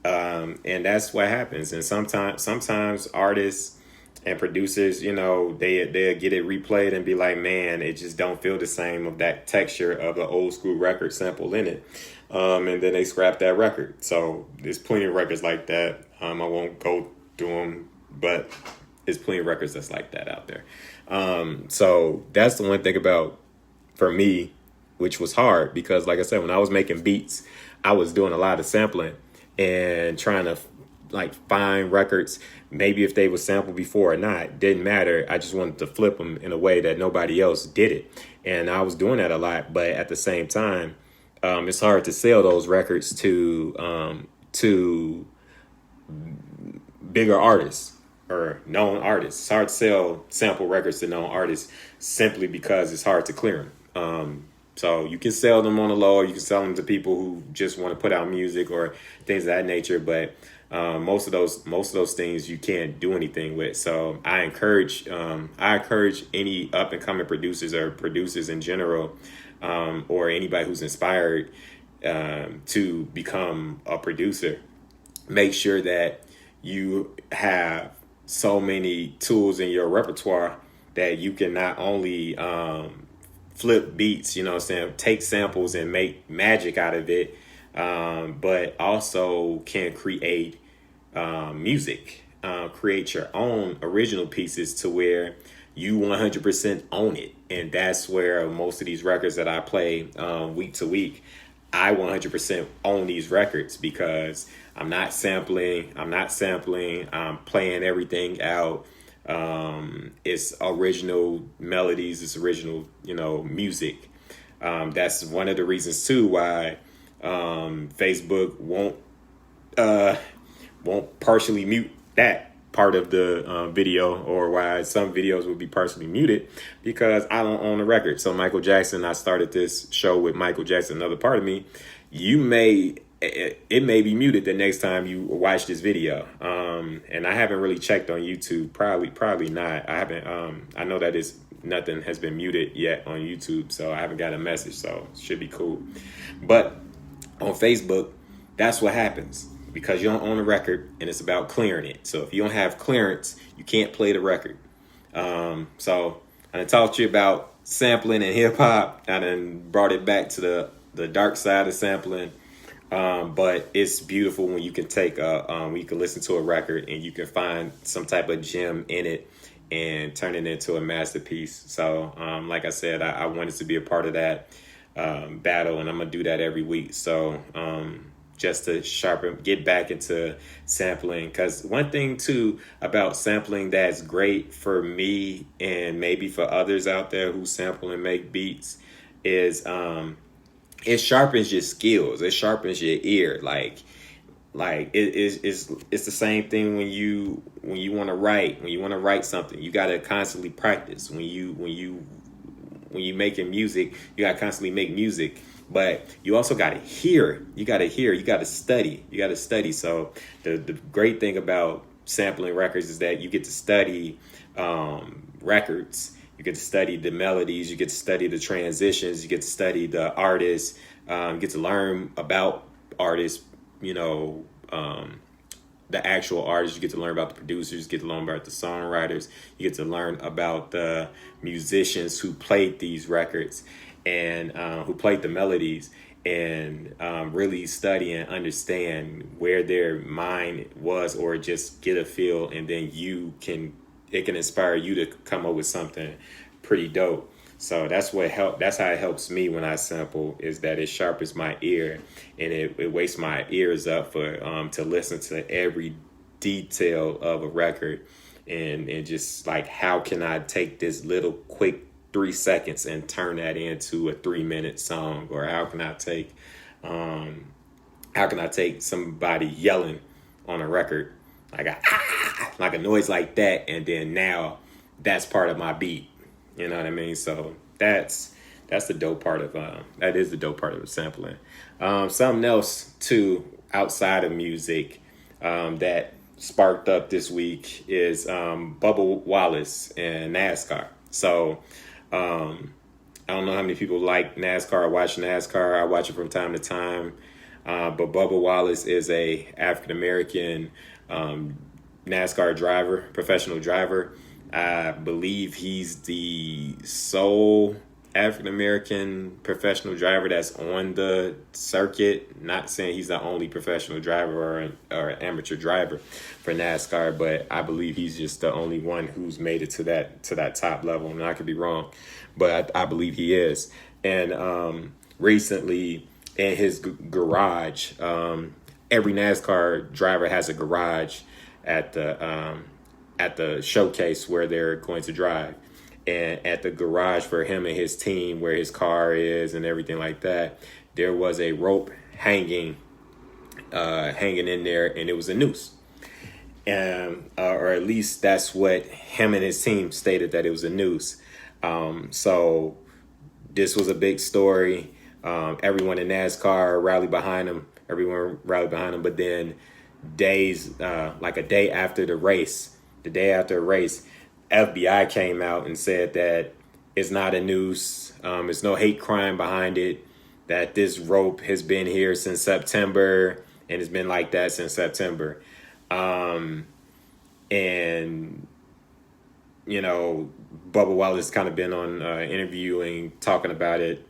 And that's what happens. And sometimes artists and producers, they'll get it replayed and be like, man, it just don't feel the same of that texture of the old school record sample in it. And then they scrap that record. So there's plenty of records like that. I won't go through them, but there's plenty of records that's like that out there. So that's the one thing about, for me, which was hard because, like I said, when I was making beats, I was doing a lot of sampling and trying to find records, maybe if they were sampled before or not, didn't matter. I just wanted to flip them in a way that nobody else did it. And I was doing that a lot. But at the same time, it's hard to sell those records to bigger artists or known artists. It's hard to sell sample records to known artists simply because it's hard to clear them. So you can sell them on the low, or you can sell them to people who just want to put out music or things of that nature. But most of those things you can't do anything with. So I encourage any up and coming producers or producers in general, or anybody who's inspired to become a producer. Make sure that you have so many tools in your repertoire that you can not only flip beats, take samples and make magic out of it, but also can create music, create your own original pieces to where you 100% own it. And that's where most of these records that I play week to week, I 100% own these records because I'm not sampling, I'm playing everything out. It's original melodies, it's original, music. That's one of the reasons too why Facebook won't partially mute that part of the video, or why some videos will be partially muted, because I don't own the record. So Michael Jackson, I started this show with Michael Jackson, Another Part of Me. It may be muted the next time you watch this video. And I haven't really checked on YouTube. Probably not. I haven't. I know that nothing has been muted yet on YouTube, so I haven't got a message. So it should be cool. But on Facebook, that's what happens because you don't own a record, and it's about clearing it. So if you don't have clearance, you can't play the record. So I done talked to you about sampling and hip hop. I done brought it back to the dark side of sampling. But it's beautiful when you can when you can listen to a record and you can find some type of gem in it and turn it into a masterpiece. So, like I said, I wanted to be a part of that battle, and I'm gonna do that every week. So, just to get back into sampling, because one thing too about sampling that's great for me and maybe for others out there who sample and make beats is it sharpens your skills. It sharpens your ear. Like it's the same thing when you want to write. When you want to write something, you got to constantly practice. When you making music, you got to constantly make music. But you also got to hear. You got to hear. You got to study. So the great thing about sampling records is that you get to study records. You get to study the melodies. You get to study the transitions. You get to study the artists. You get to learn about artists, the actual artists. You get to learn about the producers. You get to learn about the songwriters. You get to learn about the musicians who played these records and who played the melodies, and really study and understand where their mind was, or just get a feel, and then it can inspire you to come up with something pretty dope. So that's how it helps me when I sample, is that it sharpens my ear, and it wakes my ears up for to listen to every detail of a record, and just like, how can I take this little quick 3 seconds and turn that into a 3-minute song? Or how can I take somebody yelling on a record, like a noise like that, and then now that's part of my beat. You know what I mean? So that's the dope part of that is the dope part of sampling. Something else too outside of music that sparked up this week is Bubba Wallace and NASCAR. So I don't know how many people like NASCAR or watch NASCAR. I watch it from time to time. But Bubba Wallace is a African-American NASCAR driver, professional driver. I believe he's the sole African-American professional driver that's on the circuit. Not saying he's the only professional driver or amateur driver for NASCAR, but I believe he's just the only one who's made it to that top level. And I could be wrong, but I believe he is. And recently in his garage, every NASCAR driver has a garage at the showcase where they're going to drive. And at the garage for him and his team, where his car is and everything like that, there was a rope hanging in there, and it was a noose. Or at least that's what him and his team stated, that it was a noose. So this was a big story. Everyone in NASCAR rallied behind him. But then like a day after the race, FBI came out and said that it's not a noose. There's no hate crime behind it, that this rope has been here since September, and it's been like that since September. And, Bubba Wallace kind of been on interviewing, talking about it,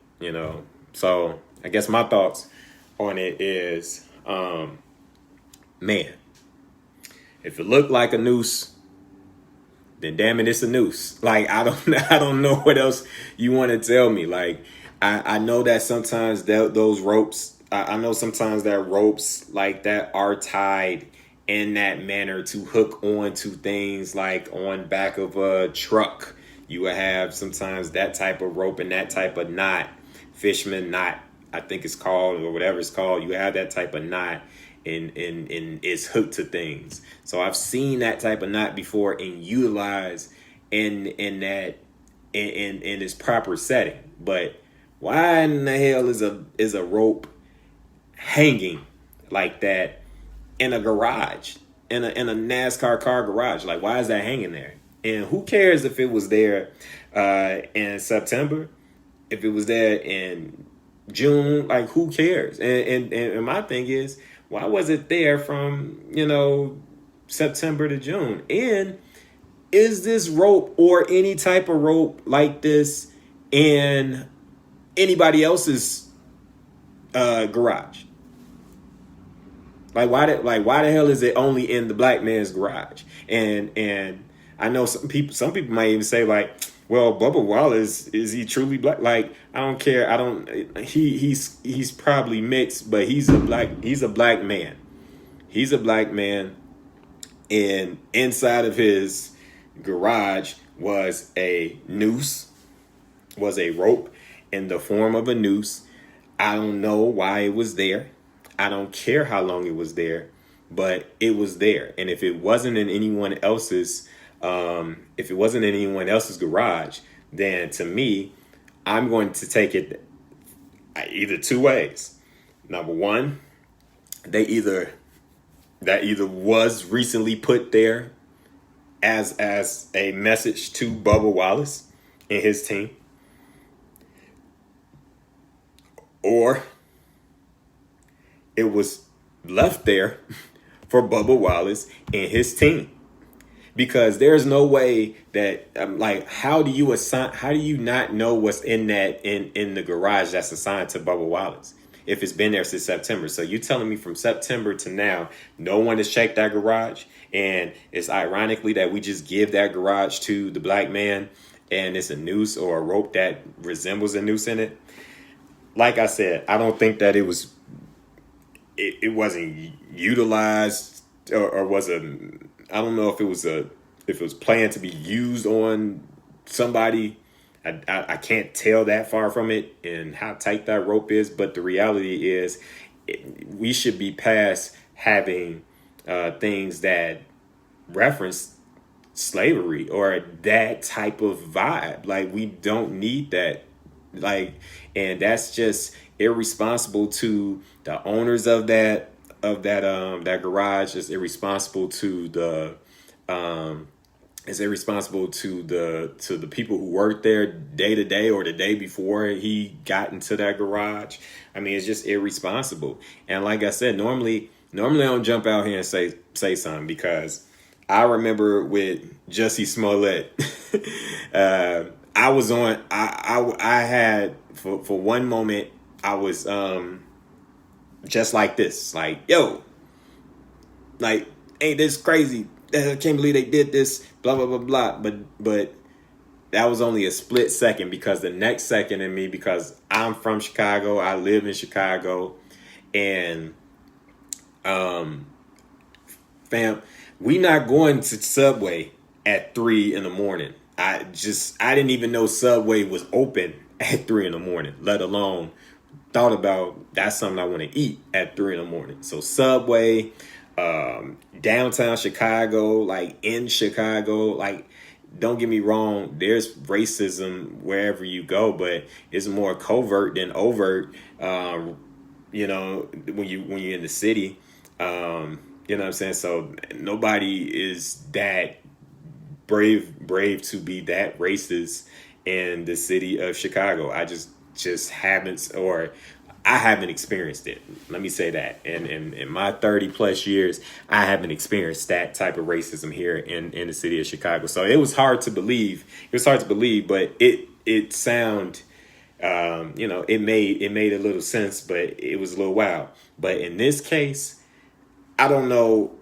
So I guess my thoughts on it is, man, if it looked like a noose, then damn it, it's a noose. Like, I don't know what else you want to tell me. Like, I know that sometimes those ropes, I know sometimes that ropes like that are tied in that manner to hook on to things, like on back of a truck. You will have sometimes that type of rope and that type of knot, fisherman knot, I think it's called, or whatever it's called. You have that type of knot, and it's hooked to things. So I've seen that type of knot before and utilized in its proper setting. But why in the hell is a rope hanging like that in a garage, in a NASCAR car garage? Like, why is that hanging there? And who cares if it was there in September, if it was there in June? Like, who cares? And my thing is, why was it there from, September to June? And is this rope or any type of rope like this in anybody else's garage? Like, why the hell is it only in the black man's garage? And I know some people might even say, like, well, Bubba Wallace, is he truly black? Like, I don't care. He's probably mixed, but he's a black man. He's a black man. And inside of his garage was a noose, was a rope in the form of a noose. I don't know why it was there. I don't care how long it was there, but it was there. And if it wasn't in anyone else's garage, then to me, I'm going to take it either two ways. Number one, they either that either was recently put there as a message to Bubba Wallace and his team, or it was left there for Bubba Wallace and his team. Because there's no way that like, how do you not know what's in the garage that's assigned to Bubba Wallace if it's been there since September? So you telling me from September to now, no one has checked that garage, and it's ironically that we just give that garage to the black man, and it's a noose or a rope that resembles a noose in it. Like I said, I don't think that it wasn't utilized or was I don't know if it was planned to be used on somebody. I can't tell that far from it and how tight that rope is. But the reality is, we should be past having things that reference slavery or that type of vibe. Like, we don't need that. Like, and that's just irresponsible to the owners of that garage. It's irresponsible to the people who worked there day to day or the day before he got into that garage. I mean, it's just irresponsible. And like I said, normally I don't jump out here and say something, because I remember with Jussie Smollett, I had for one moment, I was just like this, like, yo, like, ain't this crazy? I can't believe they did this, blah, blah, blah, blah. But that was only a split second, because the next second in me, because I'm from Chicago, I live in Chicago, and fam, we not going to Subway at 3 a.m. I didn't even know Subway was open at 3 a.m, let alone thought about that's something I want to eat at 3 a.m. So Subway, downtown Chicago, like in Chicago, like, don't get me wrong, there's racism wherever you go, but it's more covert than overt. You know, when you're in the city, you know what I'm saying? So nobody is that brave to be that racist in the city of Chicago. I just haven't, or I haven't experienced it. Let me say that. And in my 30 plus years, I haven't experienced that type of racism here in the city of Chicago. So it was hard to believe. But it sound, you know, it made a little sense, but it was a little wild. But in this case, I don't know.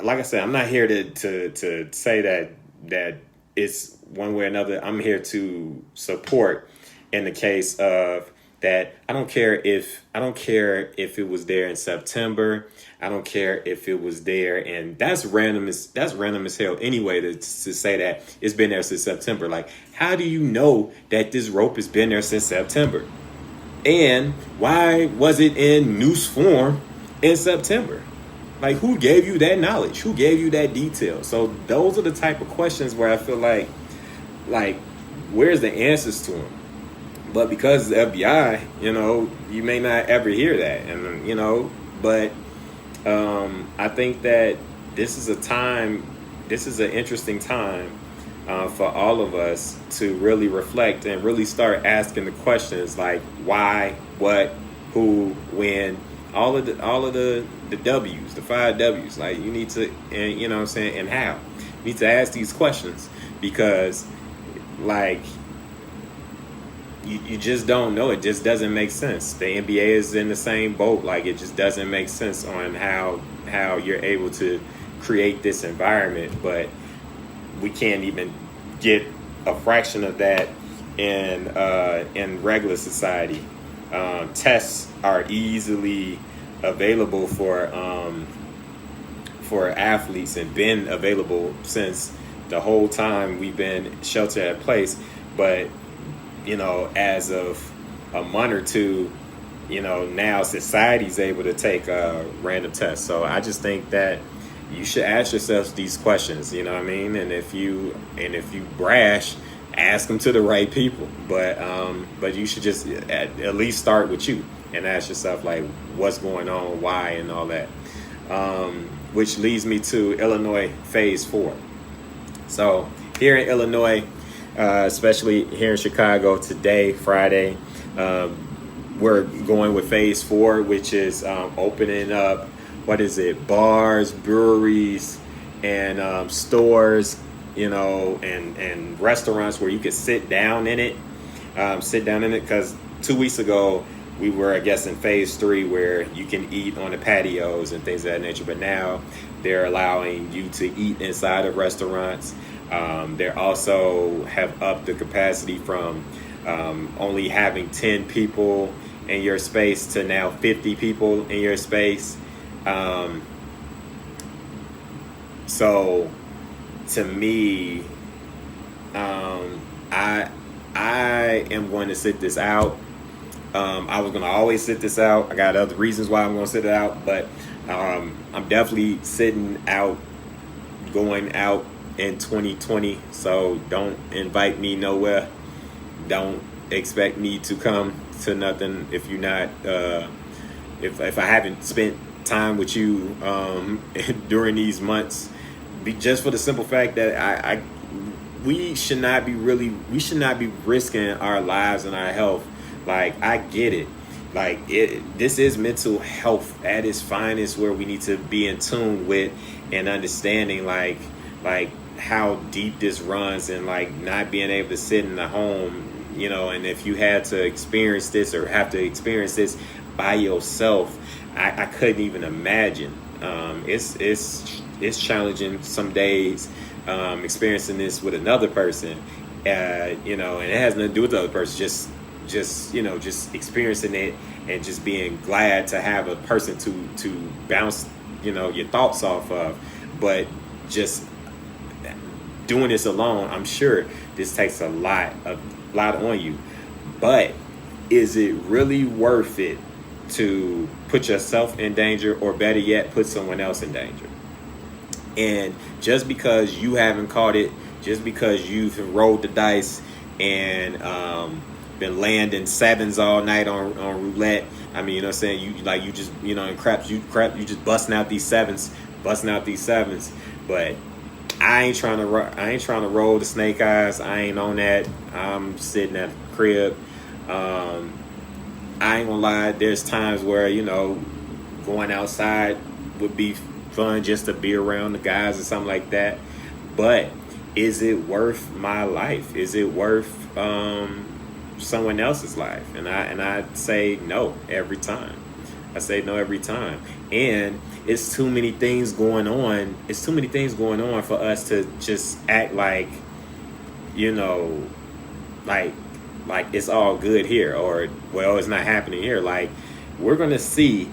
Like I said, I'm not here to say that it's one way or another. I'm here to support in the case of that. I don't care if it was there in September. I don't care if it was there, and that's random as hell anyway to say that it's been there since September. Like, how do you know that this rope has been there since September? And why was it in noose form in September? Like, who gave you that knowledge? Who gave you that detail? So those are the type of questions where I feel like where's the answers to them? But because the FBI, you know, you may not ever hear that. And, you know, but I think that this is an interesting time for all of us to really reflect and really start asking the questions like why, what, who, when, all of the W's, the 5 W's. Like, you need to, and you know what I'm saying, and how. You need to ask these questions, because like, you just don't know. It just doesn't make sense. The NBA is in the same boat. Like, it just doesn't make sense on how you're able to create this environment, but we can't even get a fraction of that in regular society. Tests are easily available for athletes, and been available since the whole time we've been shelter in place. But you know, as of a month or two, you know, now society's able to take random tests. So I just think that you should ask yourselves these questions, you know what I mean? And if you brash, ask them to the right people. But you should just at least start with you and ask yourself, like, what's going on, why, and all that. which leads me to Illinois Phase 4. So here in Illinois, especially here in Chicago today, Friday, we're going with Phase 4, which is opening up, bars, breweries, and stores, and restaurants where you could sit down in it. Because 2 weeks ago, we were, I guess, in Phase 3 where you can eat on the patios and things of that nature. But now they're allowing you to eat inside of restaurants. They also have upped the capacity from only having 10 people in your space to now 50 people in your space. So to me, I am going to sit this out. I was going to always sit this out. I got other reasons why I'm going to sit it out, but I'm definitely sitting out, going out in 2020. So don't invite me nowhere. Don't expect me to come to nothing if you're not, if I haven't spent time with you during these months, just for the simple fact that we should not be risking our lives and our health. Like, I get it. Like, this is mental health at its finest, where we need to be in tune with and understanding like how deep this runs, and like not being able to sit in the home, and if you had to experience this or have to experience this by yourself, I couldn't even imagine. It's challenging some days experiencing this with another person, and it has nothing to do with the other person. Just experiencing it and just being glad to have a person to bounce your thoughts off of. But just doing this alone, I'm sure this takes a lot on you. But is it really worth it to put yourself in danger, or better yet, put someone else in danger? And just because you haven't caught it, just because you've rolled the dice and been landing sevens all night on roulette, I mean, you just in craps, you just busting out these sevens. But I ain't trying to roll the snake eyes. I ain't on that. I'm sitting at the crib. I ain't gonna lie, there's times where going outside would be fun, just to be around the guys or something like that. But is it worth my life? Is it worth someone else's life? And I say no every time. And it's too many things going on. It's too many things going on for us to just act like like it's all good here, or well, it's not happening here. Like, we're gonna see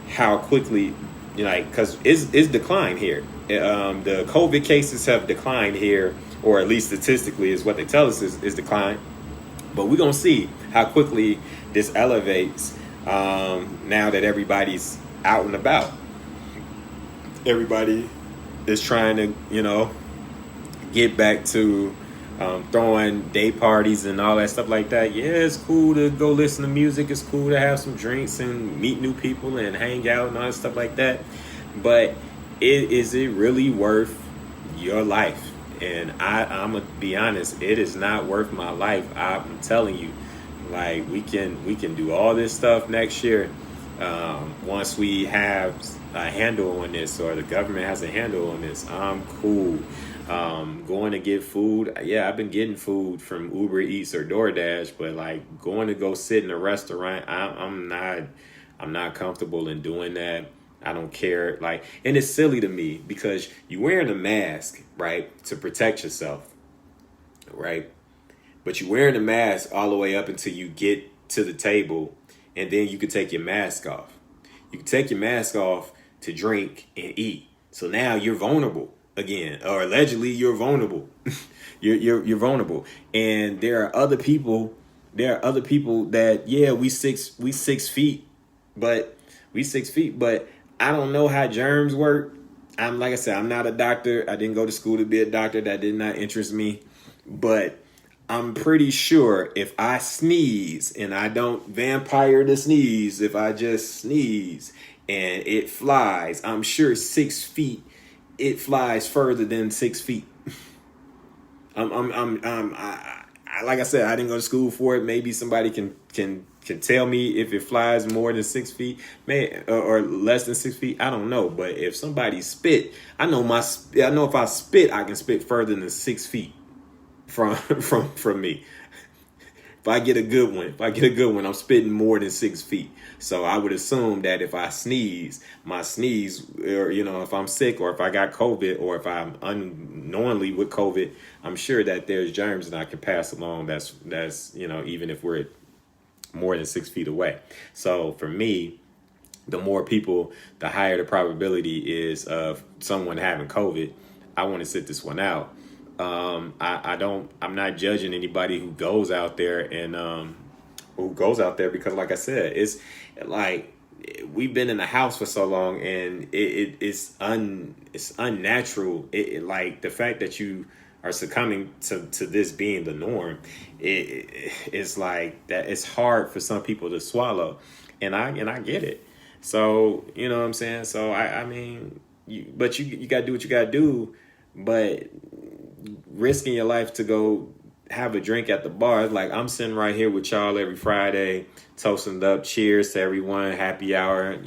how quickly, because it's declined here. The COVID cases have declined here, or at least statistically is what they tell us is declined. But we're gonna see how quickly this elevates now that everybody's out and about. Everybody is trying to get back to throwing day parties and all that stuff like that. Yeah, it's cool to go listen to music. It's cool to have some drinks and meet new people and hang out and all that stuff like that. But is it really worth your life? And I'm gonna be honest, it is not worth my life. I'm telling you, like, we can do all this stuff next year once we have a handle on this, or the government has a handle on this. I'm cool. Going to get food. Yeah, I've been getting food from Uber Eats or DoorDash, but like going to go sit in a restaurant, I'm not comfortable in doing that. I don't care. Like, and it's silly to me because you're wearing a mask, right, to protect yourself, right? But you're wearing a mask all the way up until you get to the table, and then you can take your mask off. You can take your mask off to drink and eat. So now you're vulnerable again, or allegedly you're vulnerable. you're vulnerable. And there are other people that, yeah, we 6 feet, but I don't know how germs work. Like I said, I'm not a doctor. I didn't go to school to be a doctor. That did not interest me. But I'm pretty sure if I sneeze, and I don't vampire the sneeze, if I just sneeze and it flies, I'm sure 6 feet, it flies further than 6 feet. Like I said, I didn't go to school for it. Maybe somebody can tell me if it flies more than 6 feet, or less than 6 feet. I don't know. But if somebody spit, I know if I spit, I can spit further than 6 feet from me. If I get a good one, I'm spitting more than 6 feet. So I would assume that if I sneeze, my sneeze, or if I'm sick, or if I got COVID, or if I'm unknowingly with COVID, I'm sure that there's germs that I can pass along. That's even if we're more than 6 feet away. So for me, the more people, the higher the probability is of someone having COVID. I want to sit this one out. I'm not judging anybody who goes out there because, like I said, it's like we've been in the house for so long, and it's unnatural. Like the fact that you are succumbing to this being the norm, it's like that. It's hard for some people to swallow, and I get it. So you know what I'm saying. So I mean, you got to do what you got to do, but risking your life to go have a drink at the bar. Like, I'm sitting right here with y'all every Friday, toasting up, cheers to everyone, happy hour,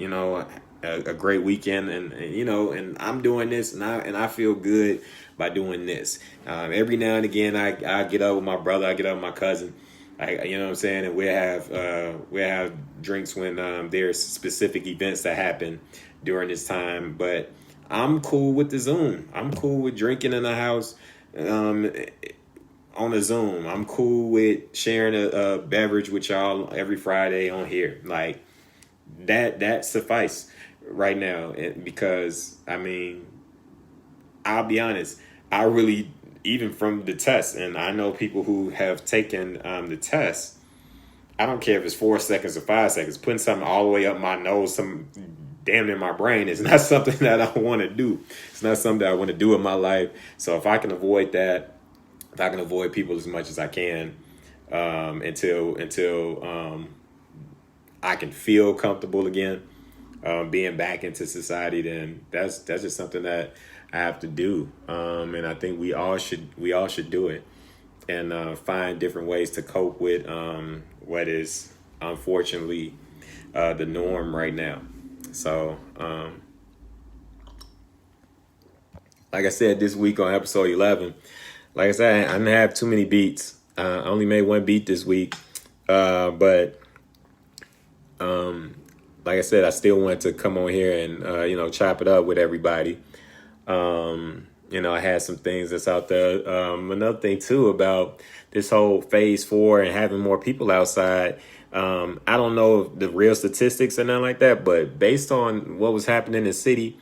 a great weekend, and I'm doing this, and I feel good by doing this. Every now and again, I get up with my brother, I get up with my cousin, you know what I'm saying, and we'll have drinks when there's specific events that happen during this time. But I'm cool with the Zoom. I'm cool with drinking in the house on a Zoom. I'm cool with sharing a beverage with y'all every Friday on here. Like that suffice right now, because I mean, I'll be honest, I really, even from the test, and I know people who have taken the test, I don't care if it's 4 seconds or 5 seconds, putting something all the way up my nose, some damn near my brain, is not something that I want to do. It's not something that I want to do in my life. So if I can avoid that, if I can avoid people as much as I can, until I can feel comfortable again, being back into society, then that's just something that I have to do. And I think we all should do it, and find different ways to cope with what is unfortunately the norm right now. So, like I said, this week on episode 11, like I said, I didn't have too many beats. I only made one beat this week. But like I said, I still wanted to come on here and, chop it up with everybody. I had some things that's out there. Another thing, too, about this whole phase 4 and having more people outside. I don't know the real statistics or nothing like that, but based on what was happening in the city,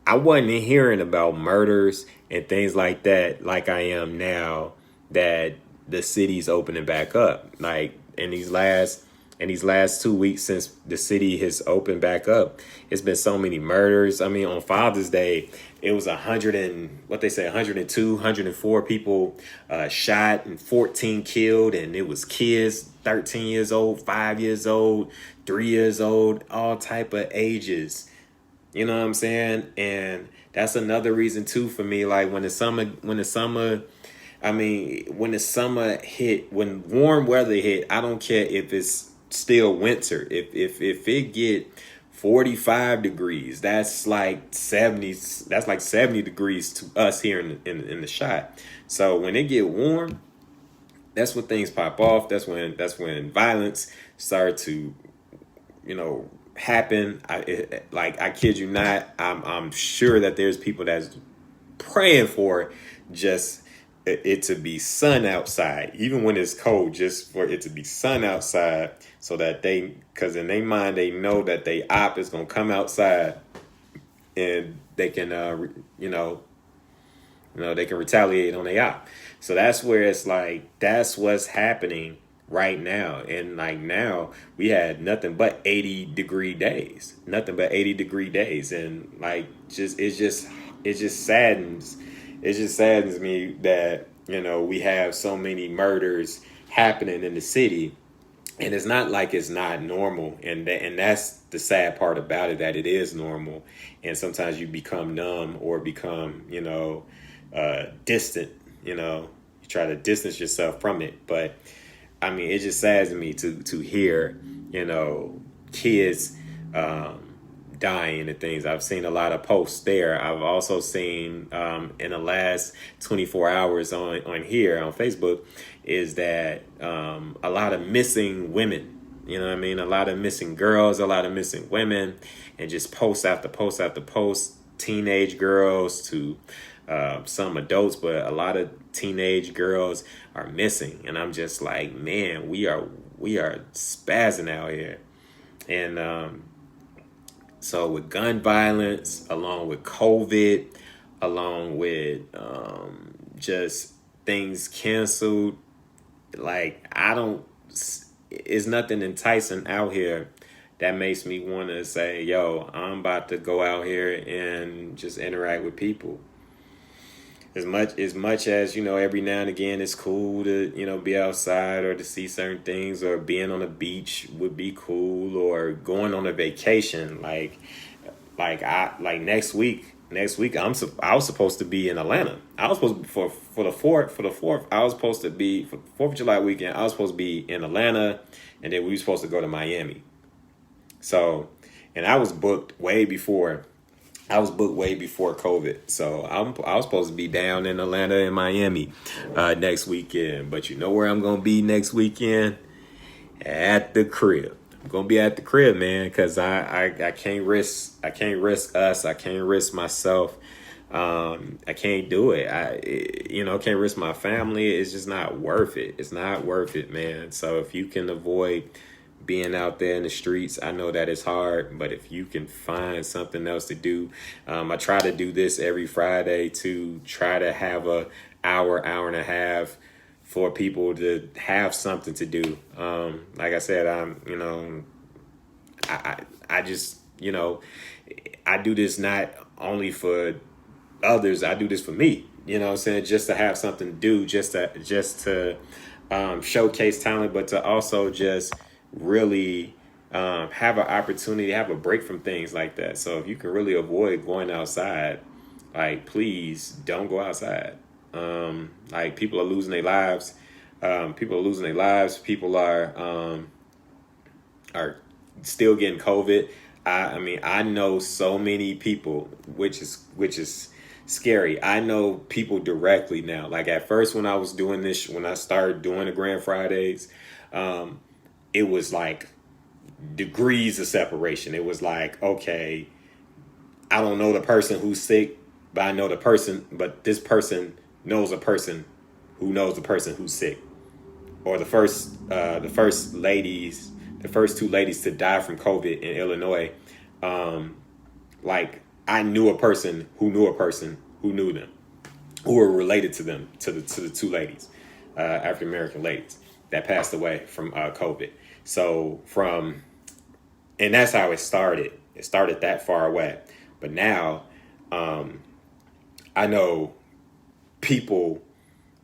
I wasn't hearing about murders and things like that like I am now that the city's opening back up. Like in these last 2 weeks since the city has opened back up, it's been so many murders. I mean, on Father's Day, it was 102, 104 people shot and 14 killed, and it was kids 13 years old, 5 years old, 3 years old, all type of ages. You know what I'm saying? And that's another reason too for me. Like when the summer hit, when warm weather hit, I don't care if it's still winter. If it get 45 degrees, that's like 70 degrees to us here in the shot. So when it get warm, that's when things pop off. That's when violence start to, happen. I kid you not. I'm sure that there's people that's praying for just it to be sun outside, even when it's cold, just for it to be sun outside, so that because in their mind they know that they op is gonna come outside, and they can they can retaliate on their op. So that's where it's like that's what's happening right now. And like now we had nothing but 80 degree days, and like it just saddens me that we have so many murders happening in the city, And it's not like it's not normal, and that's the sad part about it, that it is normal. And sometimes you become numb or become, distant. You try to distance yourself from it. But I mean, it just saddens me to hear, kids dying and things. I've seen a lot of posts there. I've also seen in the last 24 hours on here on Facebook is that a lot of missing women. You know what I mean? A lot of missing girls, a lot of missing women, and just post after post after post. Teenage girls to some adults, but a lot of teenage girls are missing, and I'm just like, man, we are spazzing out here. And so with gun violence, along with COVID, along with just things canceled, like it's nothing enticing out here that makes me want to say, yo, I'm about to go out here and just interact with people. As much as, every now and again it's cool to, be outside or to see certain things, or being on a beach would be cool, or going on a vacation. Like next week I was supposed to be in Atlanta. I was supposed to, for the 4th, I was supposed to be, for 4th of July weekend, I was supposed to be in Atlanta, and then we were supposed to go to Miami. So, and I was booked way before COVID. So I was supposed to be down in Atlanta and Miami next weekend. But you know where I'm going to be next weekend? At the crib. I'm going to be at the crib, man, because I can't risk us. I can't risk myself. I can't do it. I can't risk my family. It's just not worth it. It's not worth it, man. So if you can avoid being out there in the streets, I know that it's hard, but if you can find something else to do, I try to do this every Friday to try to have a hour and a half for people to have something to do. Like I said, I just, I do this not only for others, I do this for me, just to have something to do, just to showcase talent, but to also just really have an opportunity, have a break from things like that. So if you can really avoid going outside, like, please don't go outside. Like, people are losing their lives. People are still getting COVID. I know so many people, which is scary. I know people directly now. Like, at first when I was doing this, when I started doing the Grand Fridays, it was like degrees of separation. It was like, okay, I don't know the person who's sick, but I know the person, but this person knows a person who knows the person who's sick. Or the first two ladies to die from COVID in Illinois, like, I knew a person who knew a person who knew them, who were related to them, to the two ladies, African American ladies that passed away from COVID. So and that's how it started. It started that far away. But now, I know people,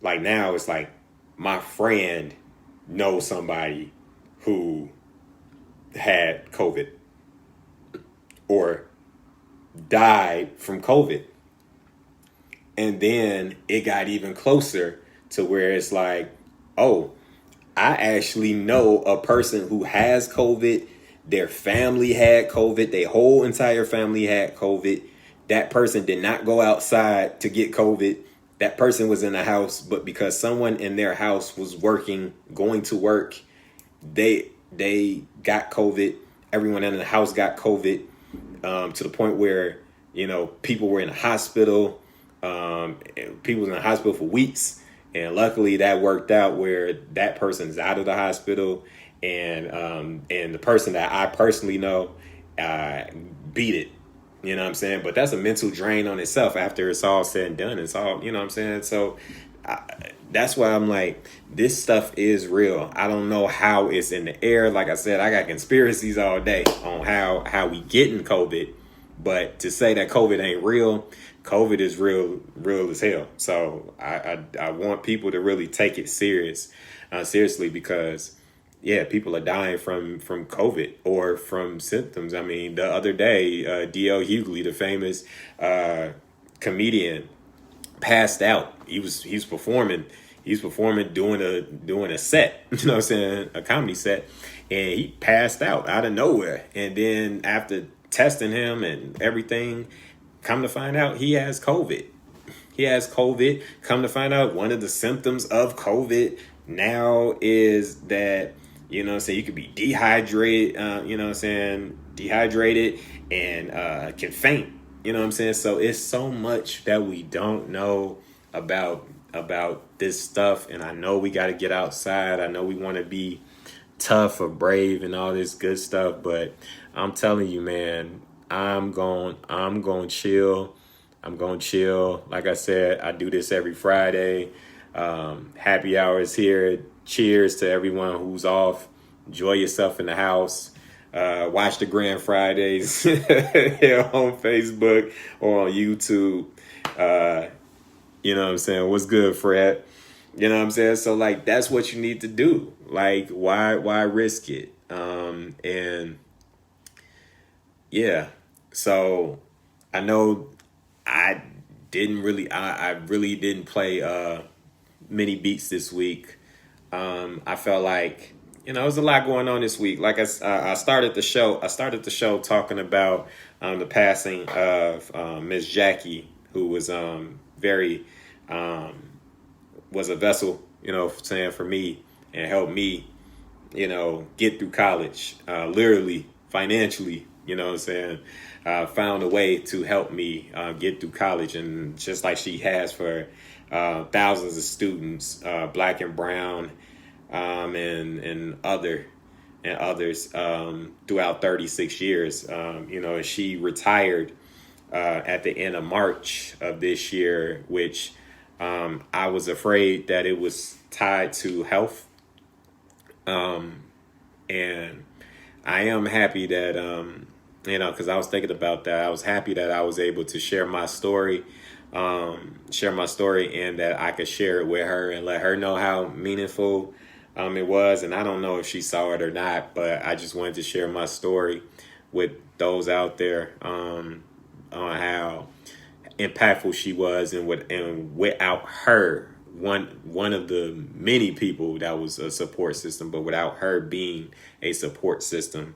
like, now it's like my friend knows somebody who had COVID or died from COVID. And then it got even closer to where it's like, oh, I actually know a person who has COVID. Their family had COVID. Their whole entire family had COVID. That person did not go outside to get COVID. That person was in the house, but because someone in their house was going to work, they got COVID. Everyone in the house got COVID, to the point where, people were in the hospital. People were in the hospital for weeks. And luckily that worked out where that person's out of the hospital, and the person that I personally know beat it. You know what I'm saying? But that's a mental drain on itself after it's all said and done. It's all, you know what I'm saying? So that's why I'm like, this stuff is real. I don't know how it's in the air. Like I said, I got conspiracies all day on how we getting COVID. But to say that COVID ain't real, COVID is real as hell. So I want people to really take it seriously, because yeah, people are dying from COVID or from symptoms. I mean, the other day, D.L. Hughley, the famous comedian, passed out. He's performing. He's performing, doing a set. You know what I'm saying? A comedy set, and he passed out of nowhere. And then after testing him and everything, come to find out he has COVID. He has COVID. Come to find out one of the symptoms of COVID now is that, you know what I'm saying, you could be dehydrated, you know what I'm saying, dehydrated and can faint. You know what I'm saying? So it's so much that we don't know about this stuff. And I know we got to get outside. I know we want to be tough or brave and all this good stuff, but I'm telling you, man, I'm going chill. I'm going to chill. Like I said, I do this every Friday. Happy hour is here. Cheers to everyone who's off. Enjoy yourself in the house. Watch the Grand Fridays here on Facebook or on YouTube. You know what I'm saying? What's good, Fred? You know what I'm saying? So, like, that's what you need to do. Like, why risk it? And, yeah. So, I know I really didn't play many beats this week. I felt like, you know, there's a lot going on this week. Like I started the show talking about the passing of Miss Jackie, who was very was a vessel, you know, saying for me and helped me, you know, get through college, literally, financially, you know what I'm saying. Found a way to help me get through college, and just like she has for thousands of students, black and brown, and others throughout 36 years. You know, she retired at the end of March of this year, which I was afraid that it was tied to health. And I am happy that, you know, because I was thinking about that. I was happy that I was able to share my story, and that I could share it with her and let her know how meaningful it was. And I don't know if she saw it or not, but I just wanted to share my story with those out there on how impactful she was, and without her, one of the many people that was a support system, but without her being a support system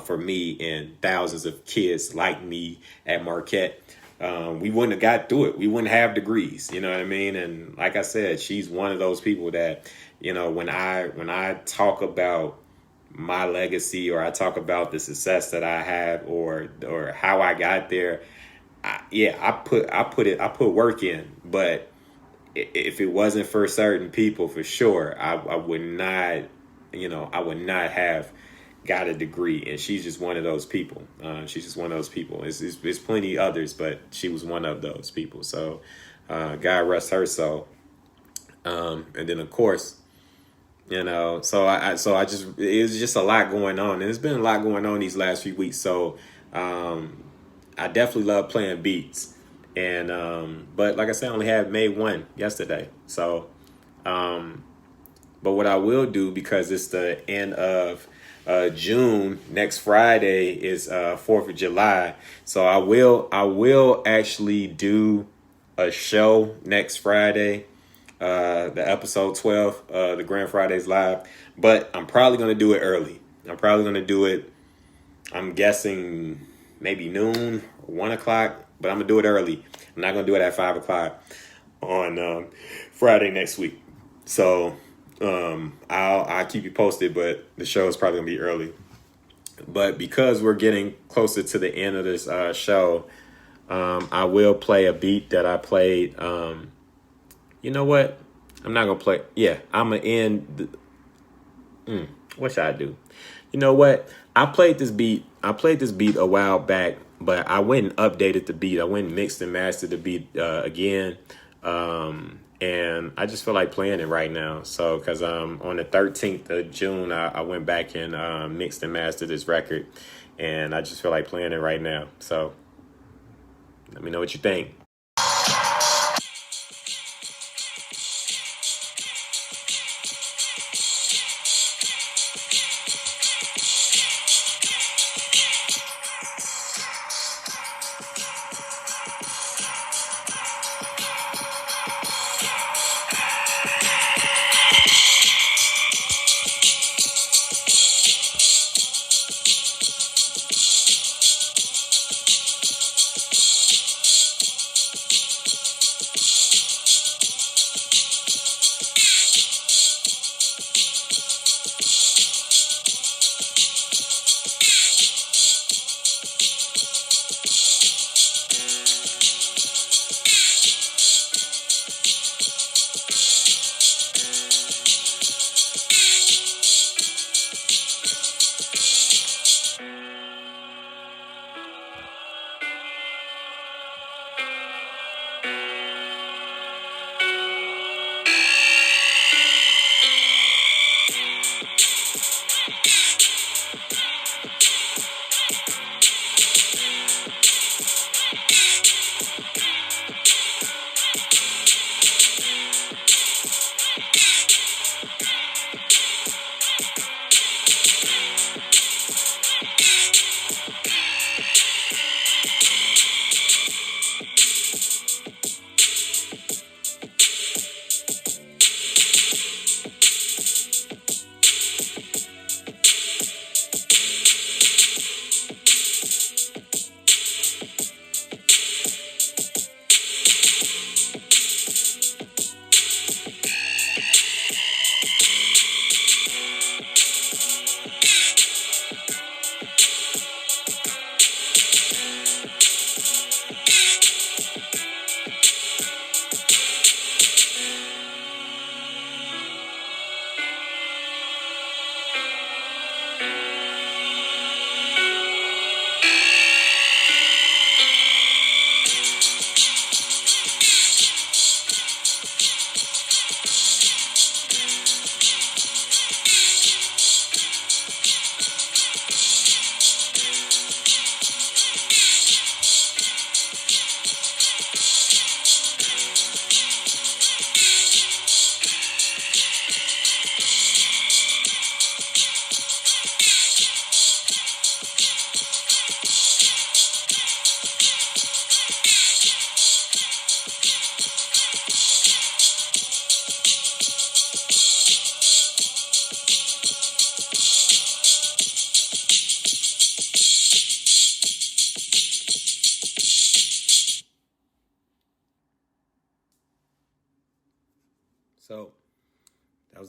for me and thousands of kids like me at Marquette, we wouldn't have got through it. We wouldn't have degrees, you know what I mean? And like I said, she's one of those people that, you know, when I talk about my legacy, or I talk about the success that I have, or how I got there, I put work in. But if it wasn't for certain people, for sure, I would not, you know, I would not have got a degree. And she's just one of those people. She's just one of those people. There's plenty others, but she was one of those people. So God rest her soul. And then of course, you know, so I just, it was just a lot going on, and there's been a lot going on these last few weeks. So I definitely love playing beats, and but like I said, I only made one yesterday. So but what I will do, because it's the end of June, next Friday is 4th of July. So I will actually do a show next Friday, the episode 12, the Grand Fridays Live. But I'm probably going to do it early. I'm probably going to do it, I'm guessing, maybe noon or 1 o'clock. But I'm going to do it early. I'm not going to do it at 5 o'clock on Friday next week. So I'll keep you posted, but the show is probably gonna be early. But because we're getting closer to the end of this show, I will play a beat that I played. You know what? I'm not gonna play. Yeah, I'm gonna end. What should I do? You know what? I played this beat a while back, but I went and updated the beat. I went and mixed and mastered the beat again. And I just feel like playing it right now. So, because on the 13th of June, I went back and mixed and mastered this record. And I just feel like playing it right now. So, let me know what you think.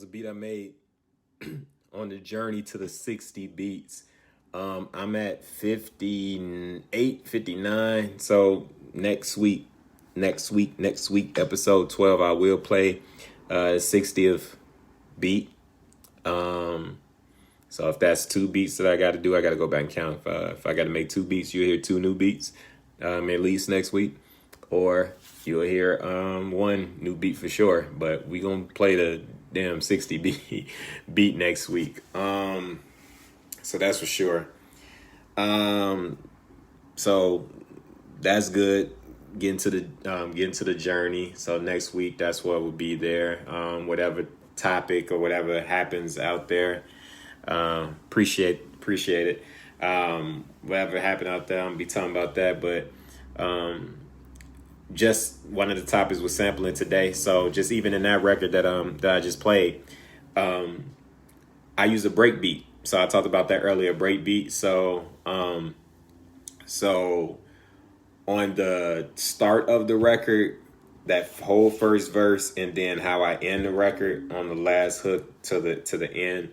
was a beat I made on the journey to the 60 beats. I'm at 58, 59. So next week, episode 12, I will play 60th beat. So if that's 2 beats that I got to do, I got to go back and count. If I got to make 2 beats, you'll hear 2 new beats at least next week. Or you'll hear 1 new beat for sure. But we going to play the damn 60 beat next week. So that's for sure. So that's good. Getting to the journey. So next week, that's what will be there. Whatever topic or whatever happens out there. Appreciate it. Whatever happened out there, I'm gonna be talking about that. But just one of the topics was sampling today. So just even in that record that I just played, I use a break beat. So I talked about that earlier, break beat. So on the start of the record, that whole first verse, and then how I end the record on the last hook to the end,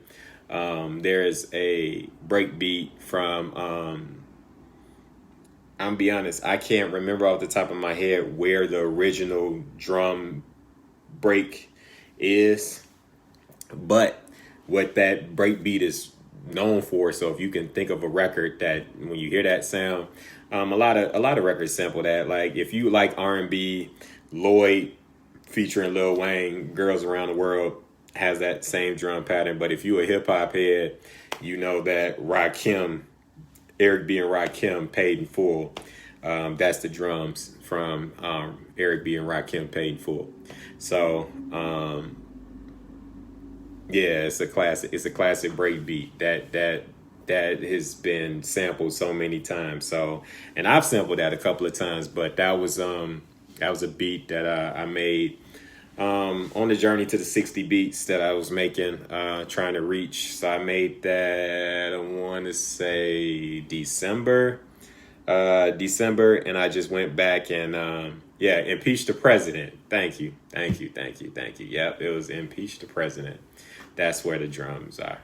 there is a break beat from I'm be honest, I can't remember off the top of my head where the original drum break is, but what that break beat is known for. So if you can think of a record that when you hear that sound, a lot of records sample that. Like if you like R&B, Lloyd featuring Lil Wayne, Girls Around the World has that same drum pattern. But if you a hip hop head, you know that Rakim, Eric B and Rakim, Paid in Full. That's the drums from Eric B and Rakim, Paid in Full. So yeah, it's a classic. It's a classic break beat that has been sampled so many times. So, and I've sampled that a couple of times, but that was a beat that I made on the journey to the 60 beats that I was making, trying to reach. So I made that, I want to say December, and I just went back and impeach the president. Thank you. Yep, it was impeach the president. That's where the drums are.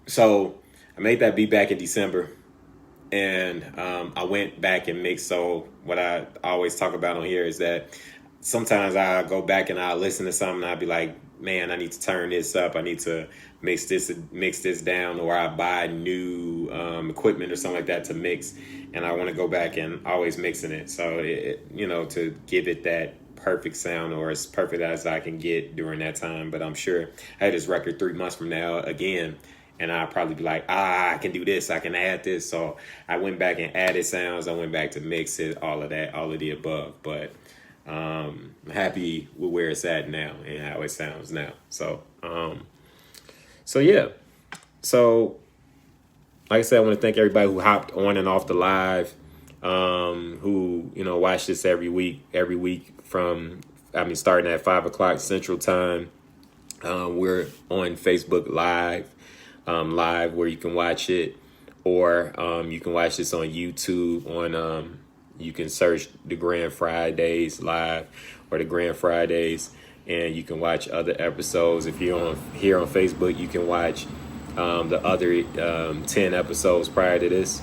So I made that beat back in December, and I went back and mixed. So what I always talk about on here is that sometimes I go back and I listen to something and I'll be like, man, I need to turn this up. I need to mix this down, or I buy new equipment or something like that to mix, and I want to go back and always mixing it. So to give it that perfect sound, or as perfect as I can get during that time. But I'm sure I had this record 3 months from now again, and I'll probably be like, I can do this, I can add this. So I went back and added sounds. I went back to mix it, all of that, all of the above. But I'm happy with where it's at now and how it sounds now. So yeah. So like I said, I want to thank everybody who hopped on and off the live, who watch this every week from starting at 5:00 Central Time. We're on Facebook Live, where you can watch it, or you can watch this on YouTube. You can search the Grand Fridays Live or the Grand Fridays, and you can watch other episodes. If you're here on Facebook, you can watch the other 10 episodes prior to this.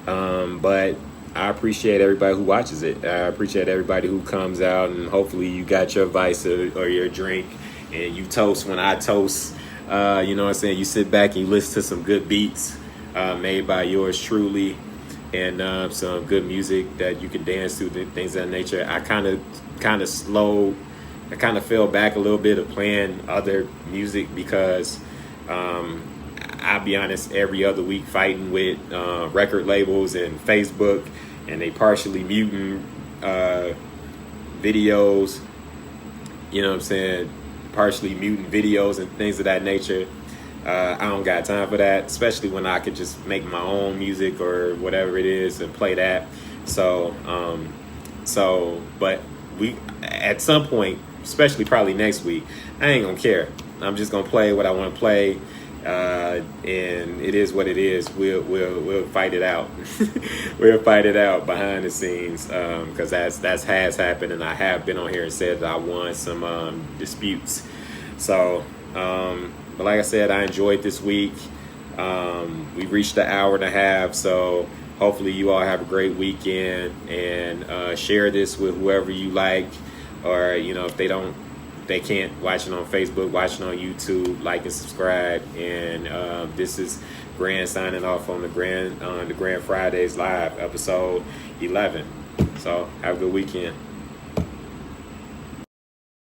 But I appreciate everybody who watches it. I appreciate everybody who comes out, and hopefully you got your vice or your drink and you toast when I toast. You know what I'm saying? You sit back and you listen to some good beats made by yours truly, and some good music that you can dance to, things of that nature. I kind of slowed. I kind of fell back a little bit of playing other music because I'll be honest, every other week fighting with record labels and Facebook, and they partially muting videos, you know what I'm saying, partially muting videos and things of that nature. I don't got time for that, especially when I could just make my own music or whatever it is and play that. But we, at some point, especially probably next week, I ain't gonna care. I'm just gonna play what I want to play. and it is what it is. We'll fight it out. We'll fight it out behind the scenes, because that's has happened, and I have been on here and said that I won some disputes. So, but like I said, I enjoyed this week. We reached the hour and a half, so hopefully you all have a great weekend, and share this with whoever you like, or if they can't watch it on Facebook, watch it on YouTube, like and subscribe. And this is Grand signing off on the Grand Fridays Live, episode 11. So have a good weekend.